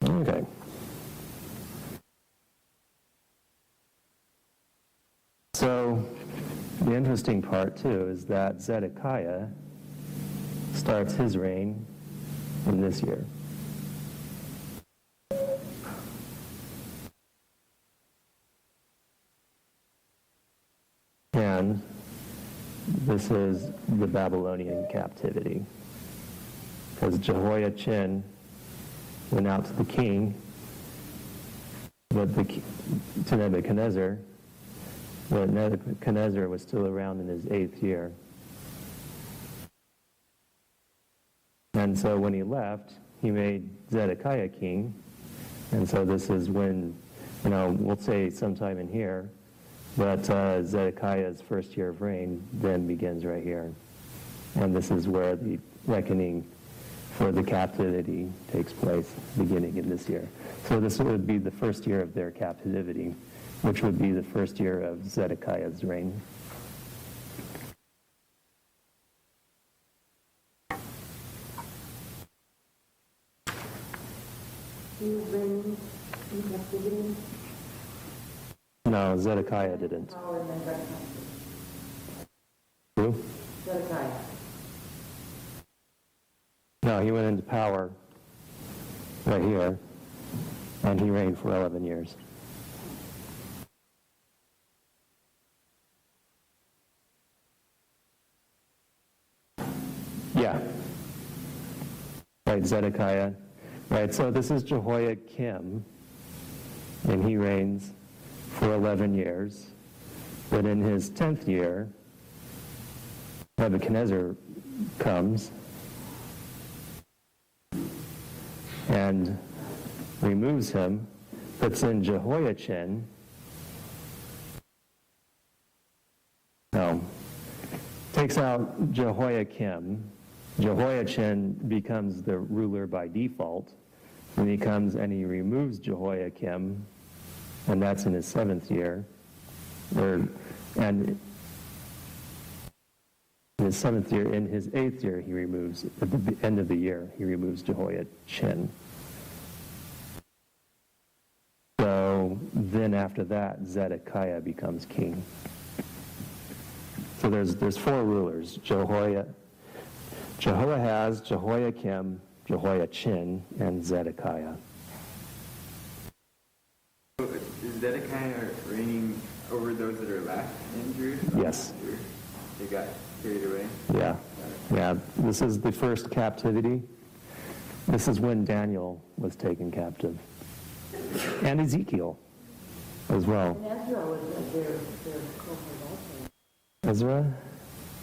Speaker 1: Okay. So the interesting part, too, is that Zedekiah starts his reign in this year. And this is the Babylonian captivity, because Jehoiachin went out to the king, but to Nebuchadnezzar, but Nebuchadnezzar was still around in his 8th year. And so when he left, he made Zedekiah king, and so this is when we'll say sometime in here, but Zedekiah's first year of reign then begins right here. And this is where the reckoning for the captivity takes place, beginning in this year. So this would be the first year of their captivity, which would be the first year of Zedekiah's reign.
Speaker 3: He was reigning in captivity.
Speaker 1: No, Zedekiah didn't.
Speaker 3: Power and then got captive.
Speaker 1: Who?
Speaker 3: Zedekiah.
Speaker 1: No, he went into power right here, and he reigned for 11 years. Yeah. Right, Zedekiah. Right, so this is Jehoiakim, and he reigns for 11 years. But in his 10th year, Nebuchadnezzar comes and removes him, puts in Jehoiachin. No, takes out Jehoiakim. Jehoiachin becomes the ruler by default. And he comes and he removes Jehoiakim, and that's in his 7th year. And in his 7th year, in his 8th year, he removes, at the end of the year, he removes Jehoiachin. So then after that, Zedekiah becomes king. So there's 4 rulers: Jehoahaz, Jehoiakim, Jehoiachin, and Zedekiah.
Speaker 5: So is Zedekiah reigning over those that are left in Jerusalem?
Speaker 1: Yes.
Speaker 5: After they got carried away?
Speaker 1: Yeah. This is the first captivity. This is when Daniel was taken captive. And Ezekiel as well.
Speaker 3: And Ezra was their cohort also.
Speaker 1: Ezra?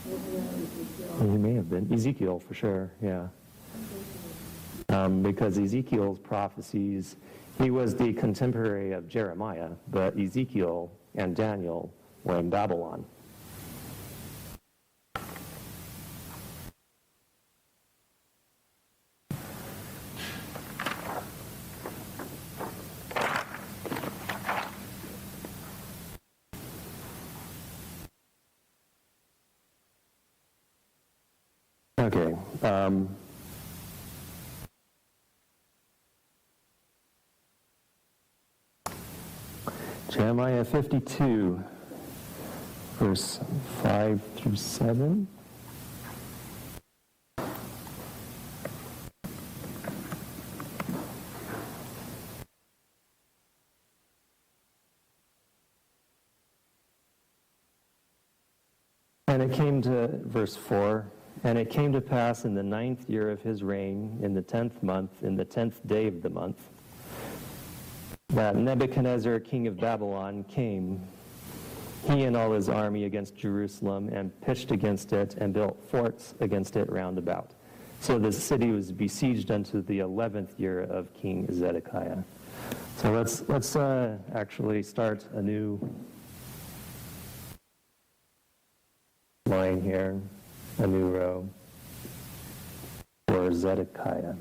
Speaker 3: Ezekiel.
Speaker 1: He may have been. Ezekiel, for sure, yeah. Because Ezekiel's prophecies, he was the contemporary of Jeremiah, but Ezekiel and Daniel were in Babylon. Okay. Jeremiah 52, verse 5 through 7. And it came to, verse 4, and it came to pass in the 9th year of his reign, in the 10th month, in the 10th day of the month, that Nebuchadnezzar, king of Babylon, came, he and all his army, against Jerusalem, and pitched against it, and built forts against it round about. So the city was besieged unto the 11th year of King Zedekiah. So let's actually start a new line here, a new row for Zedekiah.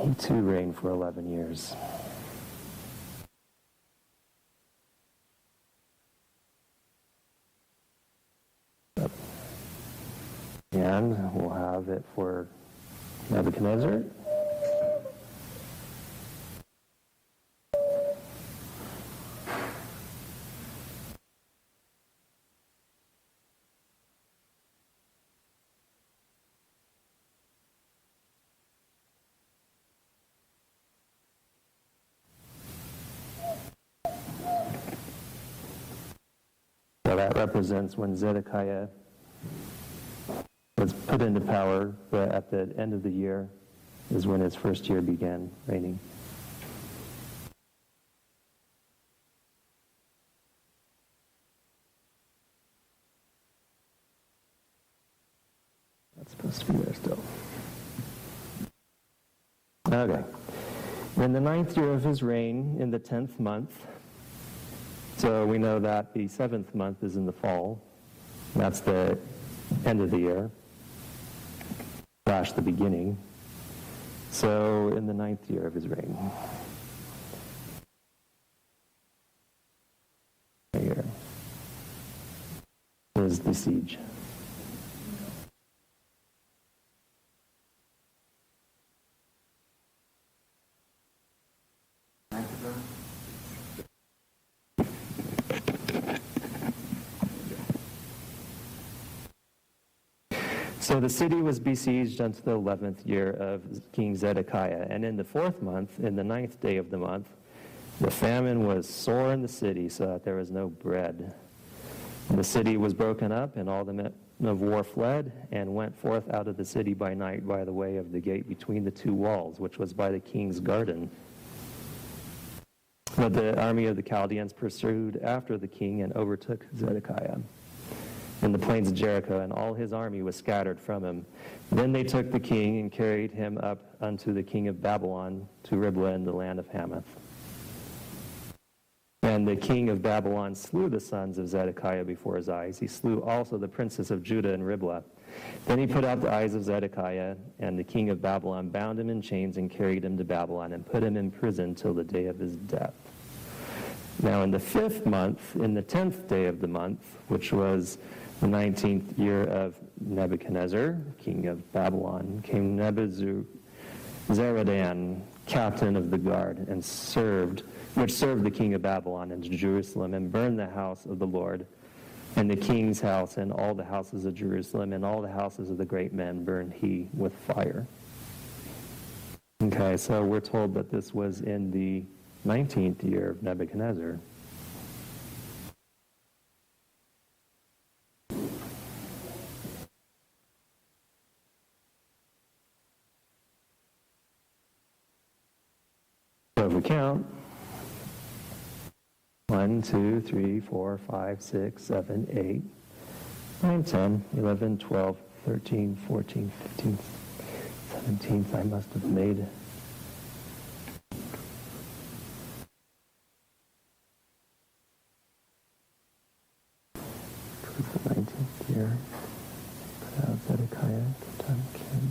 Speaker 1: He too reigned for 11 years. And we'll have it for Nebuchadnezzar. So that represents when Zedekiah was put into power, but at the end of the year is when his first year began reigning. supposed to be there still. Okay. In the 9th year of his reign, in the 10th month, so we know that the 7th month is in the fall. That's the end of the year, / the beginning. So in the 9th year of his reign. Here is the siege. So the city was besieged unto the 11th year of King Zedekiah. And in the 4th month, in the 9th day of the month, the famine was sore in the city, so that there was no bread. And the city was broken up, and all the men of war fled, and went forth out of the city by night by the way of the gate between the two walls, which was by the king's garden. But the army of the Chaldeans pursued after the king and overtook Zedekiah in the plains of Jericho, and all his army was scattered from him. Then they took the king and carried him up unto the king of Babylon to Riblah in the land of Hamath. And the king of Babylon slew the sons of Zedekiah before his eyes. He slew also the princes of Judah in Riblah. Then he put out the eyes of Zedekiah, and the king of Babylon bound him in chains and carried him to Babylon and put him in prison till the day of his death. Now in the 5th month, in the 10th day of the month, which was the 19th year of Nebuchadnezzar, king of Babylon, came Nebuzaradan, captain of the guard, and served the king of Babylon into Jerusalem, and burned the house of the Lord, and the king's house, and all the houses of Jerusalem, and all the houses of the great men burned he with fire. Okay, so we're told that this was in the 19th year of Nebuchadnezzar. So if we count, 1, 2, 3, 4, 5, 6, 7, 8, 9, 10, 11, 12, 13, 14, 15, 17, I must have made 19th year. Put out Zedekiah, Ketan, Kim.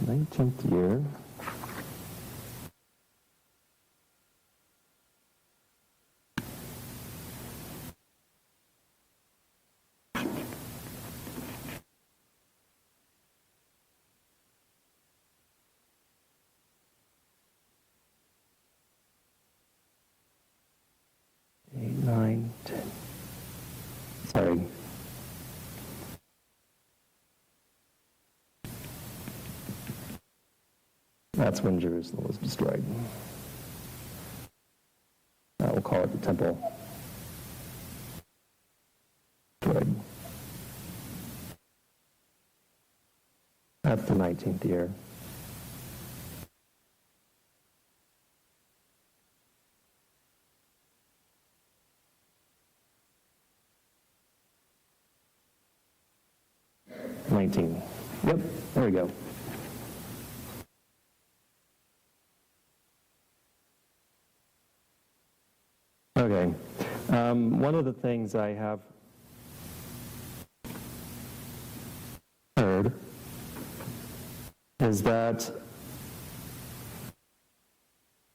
Speaker 1: 19th year. Sorry. That's when Jerusalem was destroyed. We'll call it the temple. Destroyed. That's the 19th year. Yep, there we go. Okay. One of the things I have heard is that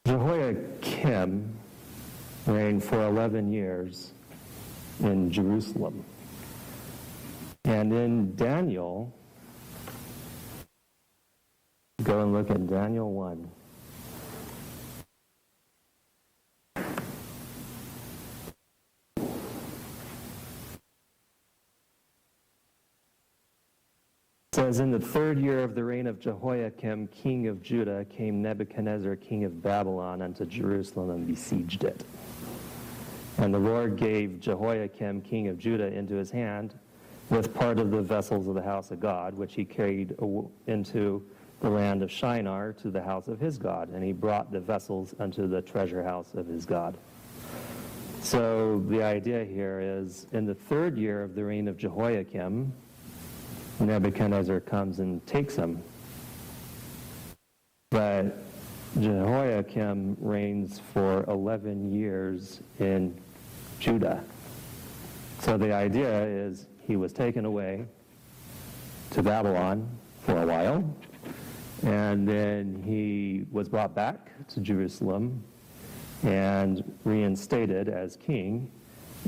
Speaker 1: Jehoiakim reigned for 11 years in Jerusalem. And in Daniel, go and look at Daniel 1. It says, in the 3rd year of the reign of Jehoiakim, king of Judah, came Nebuchadnezzar, king of Babylon, unto Jerusalem and besieged it. And the Lord gave Jehoiakim, king of Judah, into his hand, with part of the vessels of the house of God, which he carried into the land of Shinar to the house of his God. And he brought the vessels unto the treasure house of his God. So the idea here is, in the 3rd year of the reign of Jehoiakim, Nebuchadnezzar comes and takes him. But Jehoiakim reigns for 11 years in Judah. So the idea is he was taken away to Babylon for a while, and then he was brought back to Jerusalem and reinstated as king,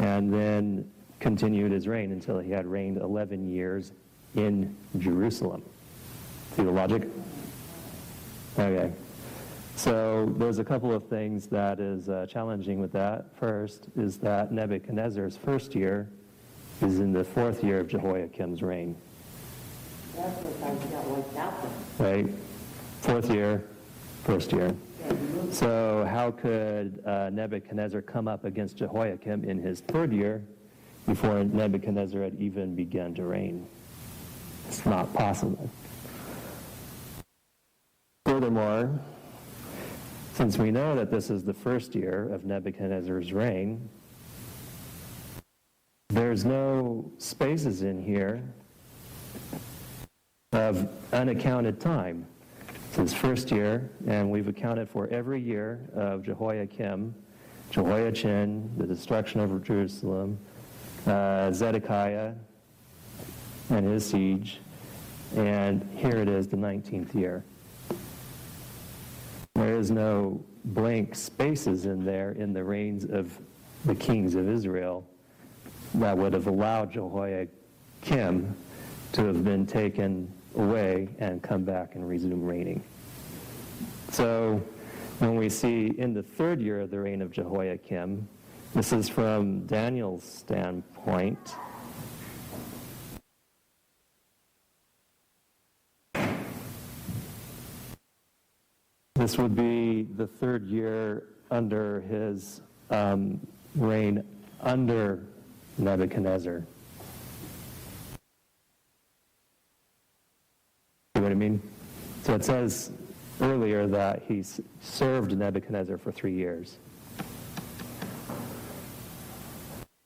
Speaker 1: and then continued his reign until he had reigned 11 years in Jerusalem. See the logic? Okay. So there's a couple of things that is challenging with that. First is that Nebuchadnezzar's first year is in the 4th year of Jehoiakim's reign.
Speaker 3: That's what I got wiped out then.
Speaker 1: Right? 4th year, first year. So how could Nebuchadnezzar come up against Jehoiakim in his 3rd year before Nebuchadnezzar had even begun to reign? It's not possible. Furthermore, since we know that this is the 1st year of Nebuchadnezzar's reign, there's no spaces in here of unaccounted time. It's his 1st year, and we've accounted for every year of Jehoiakim, Jehoiachin, the destruction of Jerusalem, Zedekiah, and his siege, and here it is, the 19th year. There is no blank spaces in there in the reigns of the kings of Israel that would have allowed Jehoiakim to have been taken away and come back and resume reigning. So when we see in the 3rd year of the reign of Jehoiakim, this is from Daniel's standpoint. This would be the 3rd year under his reign under Nebuchadnezzar. See what I mean? So it says earlier that he served Nebuchadnezzar for 3 years.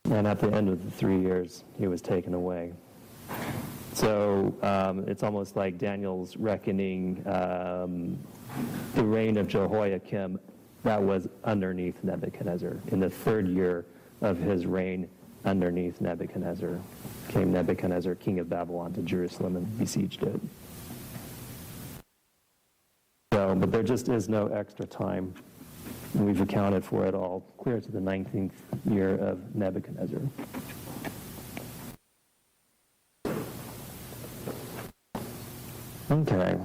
Speaker 1: And at the end of the 3 years, he was taken away. So it's almost like Daniel's reckoning the reign of Jehoiakim that was underneath Nebuchadnezzar. In the 3rd year of his reign underneath Nebuchadnezzar came Nebuchadnezzar, king of Babylon, to Jerusalem and besieged it. So, but there just is no extra time. We've accounted for it all, clear to the 19th year of Nebuchadnezzar. Okay.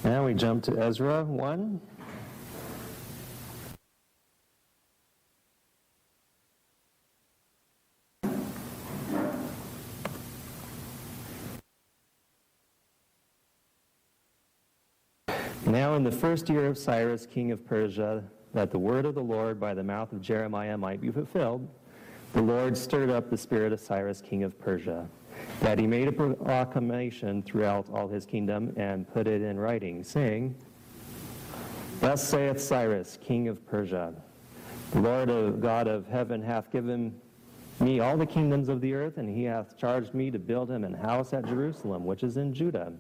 Speaker 1: Now we jump to Ezra 1. Now in the 1st year of Cyrus, king of Persia, that the word of the Lord by the mouth of Jeremiah might be fulfilled, the Lord stirred up the spirit of Cyrus, king of Persia, that he made a proclamation throughout all his kingdom and put it in writing, saying, Thus saith Cyrus, king of Persia, the Lord God of heaven hath given me all the kingdoms of the earth, and he hath charged me to build him an house at Jerusalem, which is in Judah.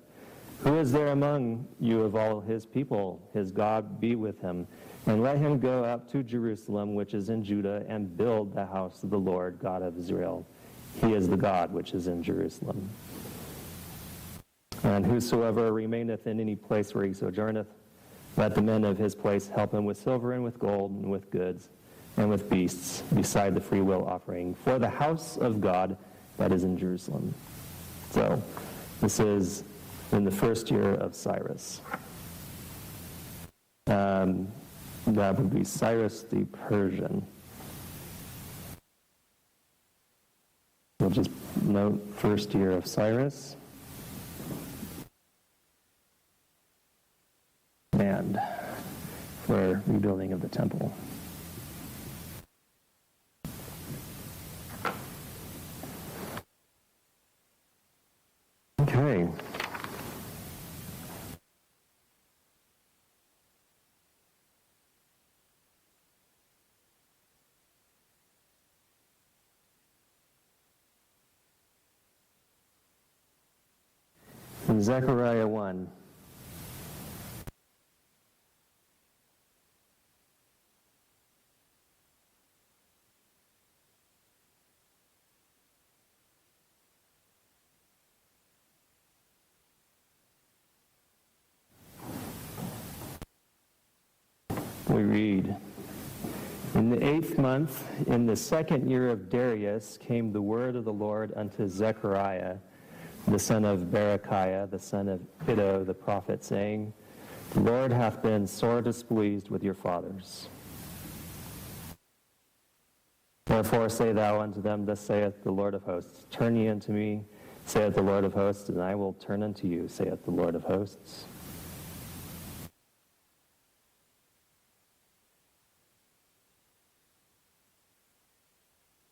Speaker 1: Who is there among you of all his people? His God be with him. And let him go up to Jerusalem, which is in Judah, and build the house of the Lord God of Israel. He is the God which is in Jerusalem. And whosoever remaineth in any place where he sojourneth, let the men of his place help him with silver and with gold and with goods and with beasts, beside the freewill offering, for the house of God that is in Jerusalem. So this is in the 1st year of Cyrus. That would be Cyrus the Persian. We'll just note 1st year of Cyrus. And for rebuilding of the temple. Okay. In Zechariah 1. We read, "In the 8th month, in the 2nd year of Darius, came the word of the Lord unto Zechariah, the son of Berechiah, the son of Iddo, the prophet, saying, The Lord hath been sore displeased with your fathers. Therefore say thou unto them, Thus saith the Lord of hosts, Turn ye unto me, saith the Lord of hosts, and I will turn unto you, saith the Lord of hosts.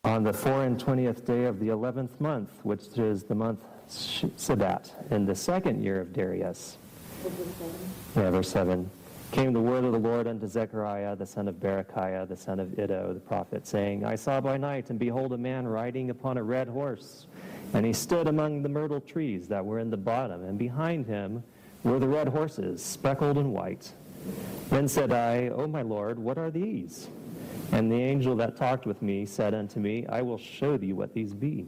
Speaker 1: On the 24th day of the 11th month, which is the month Sabat, in the 2nd year of Darius." Verse 7. "Came the word of the Lord unto Zechariah, the son of Berechiah, the son of Iddo, the prophet, saying, I saw by night, and behold a man riding upon a red horse. And he stood among the myrtle trees that were in the bottom, and behind him were the red horses, speckled and white. Then said I, O my Lord, what are these? And the angel that talked with me said unto me, I will show thee what these be.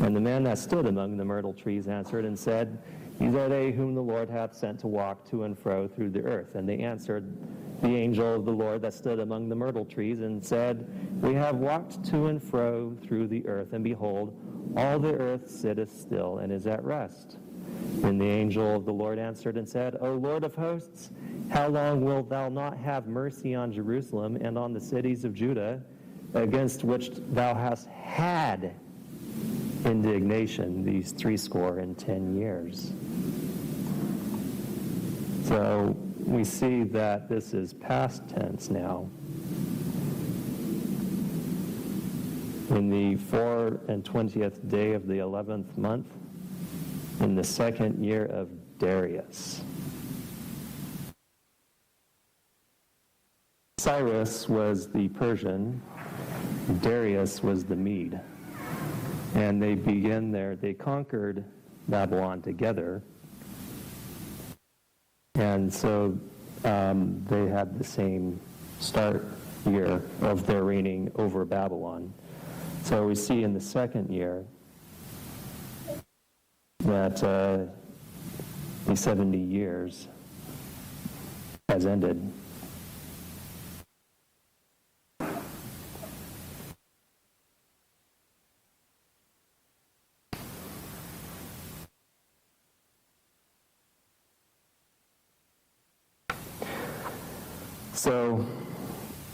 Speaker 1: And the man that stood among the myrtle trees answered and said, These are they whom the Lord hath sent to walk to and fro through the earth. And they answered the angel of the Lord that stood among the myrtle trees and said, We have walked to and fro through the earth, and behold, all the earth sitteth still and is at rest. And the angel of the Lord answered and said, O Lord of hosts, how long wilt thou not have mercy on Jerusalem and on the cities of Judah, against which thou hast had indignation these 70 years? So we see that this is past tense now. In the 24th day of the 11th month, in the 2nd year of Darius. Cyrus was the Persian, Darius was the Mede. And they conquered Babylon together. And so they had the same start year of their reigning over Babylon. So we see in the 2nd year that the 70 years has ended. So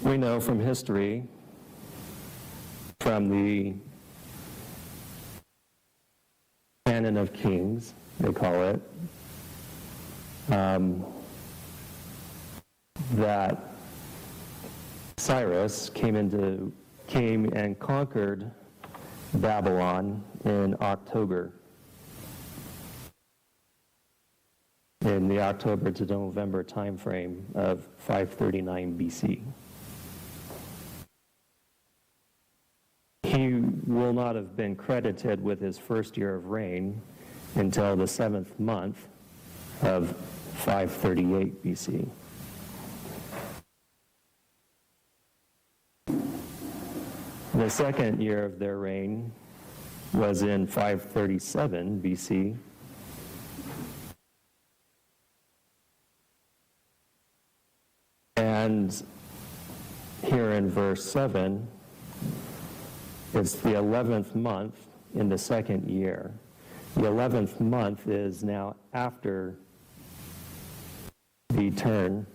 Speaker 1: we know from history, from the Canon of Kings, they call it, that Cyrus came and conquered Babylon in October. In the October to November time frame of 539 BC. He will not have been credited with his first year of reign until the 7th month of 538 BC. The 2nd year of their reign was in 537 BC. And here in verse 7, it's the 11th month in the 2nd year. The 11th month is now after the turn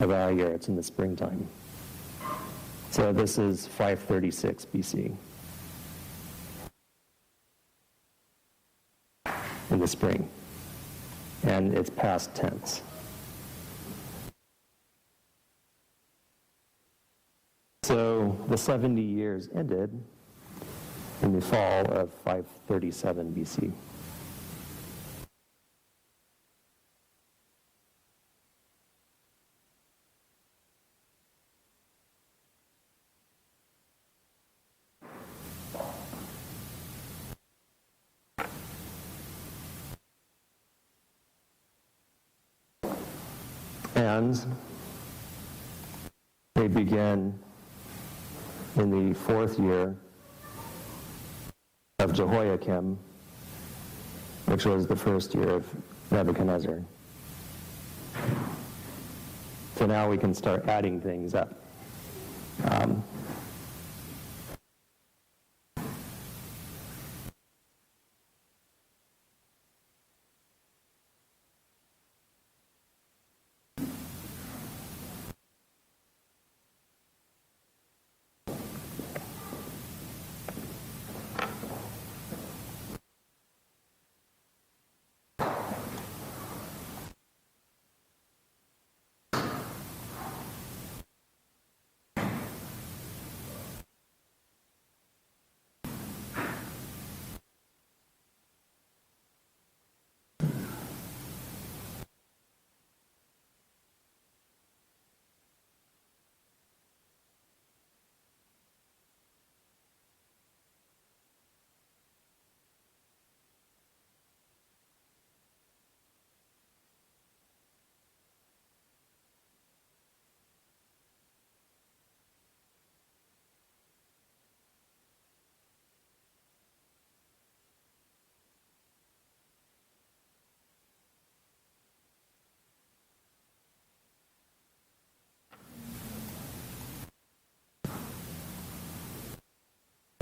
Speaker 1: of our year. It's in the springtime. So this is 536 BC. In the spring. And it's past tense. So the 70 years ended in the fall of 537 BC. And they begin in the 4th year of Jehoiakim, which was the 1st year of Nebuchadnezzar. So now we can start adding things up.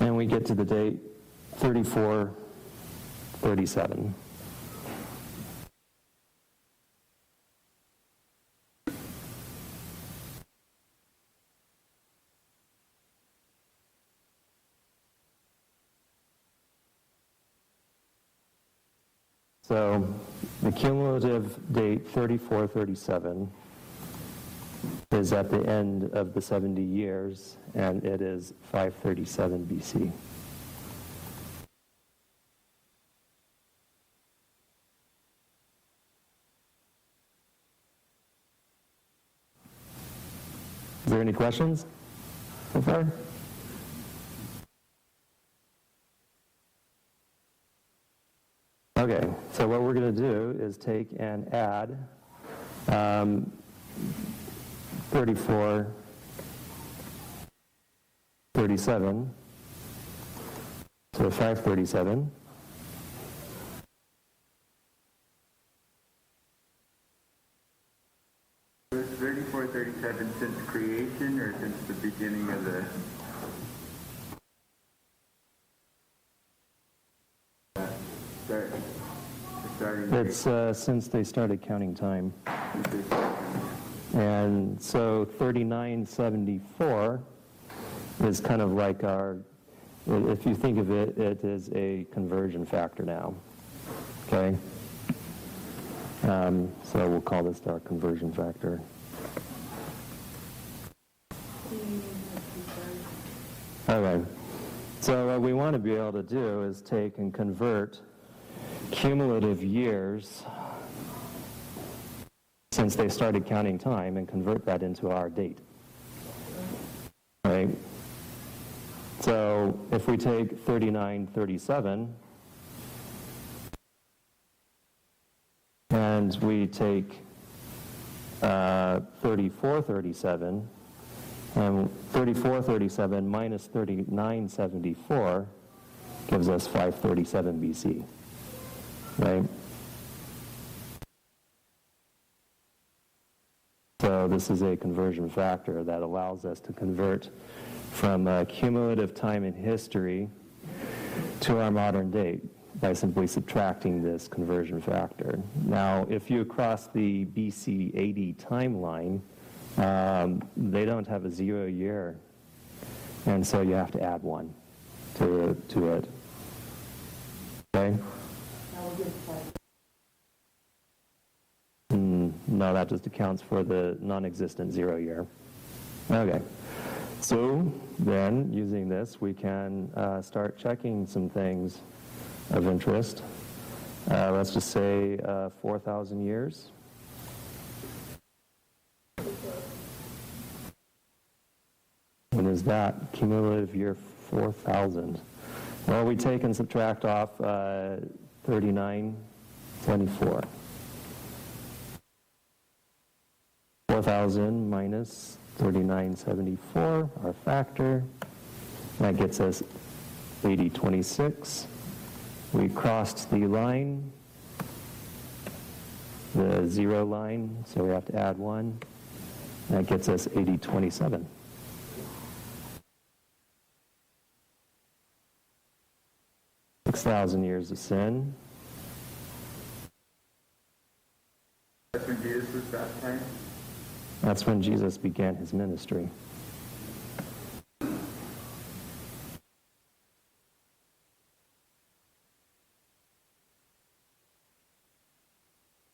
Speaker 1: And we get to the date 3437. So the cumulative date 3437 is at the end of the 70 years, and it is 537 BC. Is there any questions so far? Okay, so what we're going to do is take and add 34, 37 to 537.
Speaker 5: Was 3437 since creation or since the beginning of the... starting date?
Speaker 1: It's since they started counting time. And so 3974 is kind of like our, if you think of it, it is a conversion factor now. Okay? So we'll call this our conversion factor. Okay. So what we want to be able to do is take and convert cumulative years since they started counting time and convert that into our date. Right? So if we take 3937 and we take 3437, and 3437 minus 3974 gives us 537 BC. Right? So this is a conversion factor that allows us to convert from cumulative time in history to our modern date by simply subtracting this conversion factor. Now, if you cross the BC AD timeline, they don't have a 0 year, and so you have to add 1 to it. Okay? No, that just accounts for the non-existent 0 year. Okay. So then, using this, we can start checking some things of interest. Let's just say 4,000 years. When is that? Cumulative year 4,000. Well, we take and subtract off 3924. 4,000 minus 3974, our factor. That gets us 8026. We crossed the line, the 0 line, so we have to add 1. That gets us 8027. "6,000 years of sin."
Speaker 5: That's when Jesus was baptized?
Speaker 1: That's when Jesus began his ministry.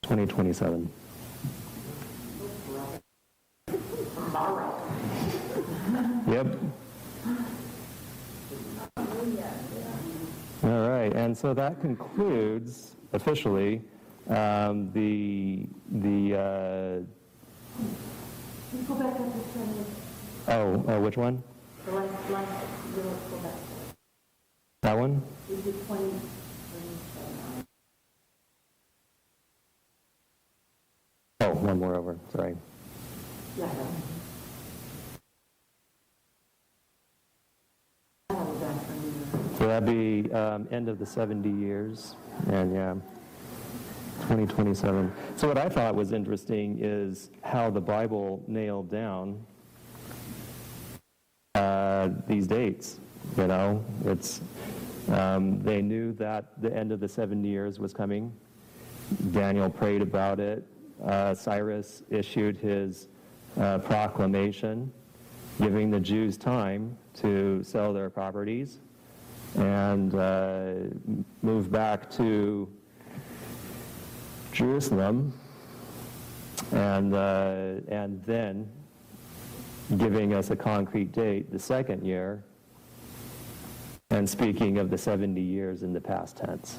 Speaker 1: "2027.
Speaker 3: Tomorrow.
Speaker 1: Yep. All right, and so that concludes officially the
Speaker 2: Can you go back up to 20?
Speaker 1: which one?
Speaker 2: The last, little, go back.
Speaker 1: That one?
Speaker 2: We did 20.
Speaker 1: Oh, one more over. Sorry.
Speaker 3: Yeah.
Speaker 1: So that'd be end of the 70 years, and yeah, 2027. So what I thought was interesting is how the Bible nailed down these dates. You know, it's they knew that the end of the 70 years was coming. Daniel prayed about it. Cyrus issued his proclamation, giving the Jews time to sell their properties and move back to Jerusalem, and then giving us a concrete date, the second year, and speaking of the 70 years in the past tense.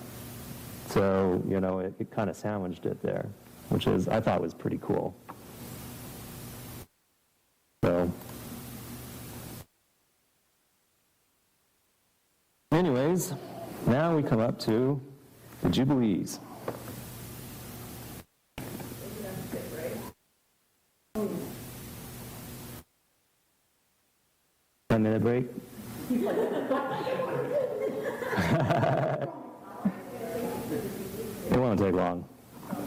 Speaker 1: So, you know, it kind of sandwiched it there, which is, I thought was pretty cool. So, anyways, now we come up to the Jubilees. Minute break. It won't take long.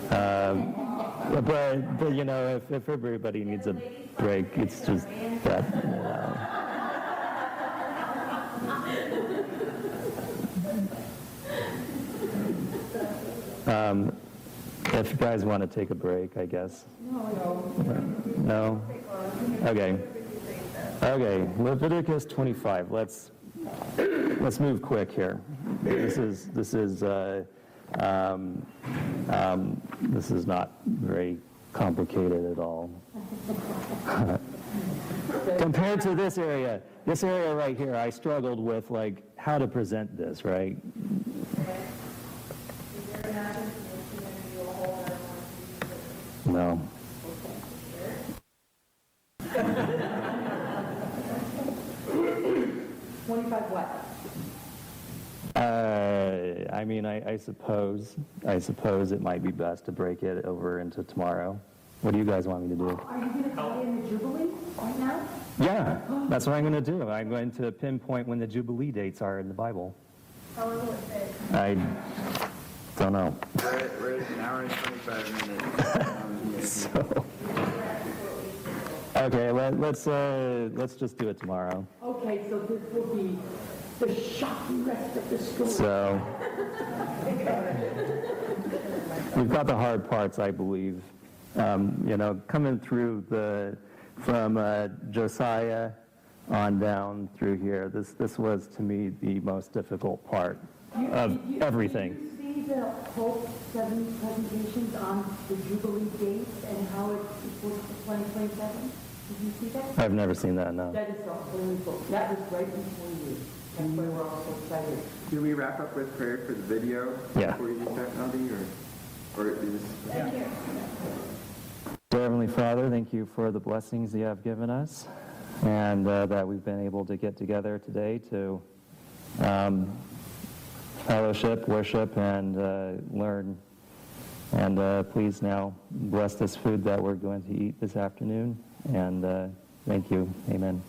Speaker 1: But you know, if everybody needs a break, it's just that. If you guys want to take a break, I guess. No? Okay. Okay, Leviticus 25. Let's move quick here. This is not very complicated at all. Compared to this area right here, I struggled with like how to present this, right? No.
Speaker 3: 25 what?
Speaker 1: I mean, I suppose it might be best to break it over into tomorrow. What do you guys want me to do?
Speaker 2: Are you going to tie in the Jubilee right now?
Speaker 1: Yeah, that's what I'm going to do. I'm going to pinpoint when the Jubilee dates are in the Bible.
Speaker 2: How long will it take?
Speaker 1: I don't know.
Speaker 5: We're at an hour and 25 minutes.
Speaker 1: So, okay, let's just do it tomorrow.
Speaker 3: Okay, so this will be the shocking rest of the story.
Speaker 1: So we've got the hard parts, I believe. You know, coming through from Josiah on down through here. This was to me the most difficult part of everything.
Speaker 2: Did you see the Pope 7 presentations on the Jubilee dates and how it's equals to 2027? Did you see that?
Speaker 1: I've never seen that, no.
Speaker 3: That is unbelievable. That was right before you. That's why we're all so excited.
Speaker 5: Do we wrap up with prayer for the video
Speaker 1: Yeah.
Speaker 5: before you do that, Melody, or is
Speaker 1: Dear Heavenly Father, thank you for the blessings you have given us, and that we've been able to get together today to fellowship, worship, and learn And please now bless this food that we're going to eat this afternoon. And thank you. Amen.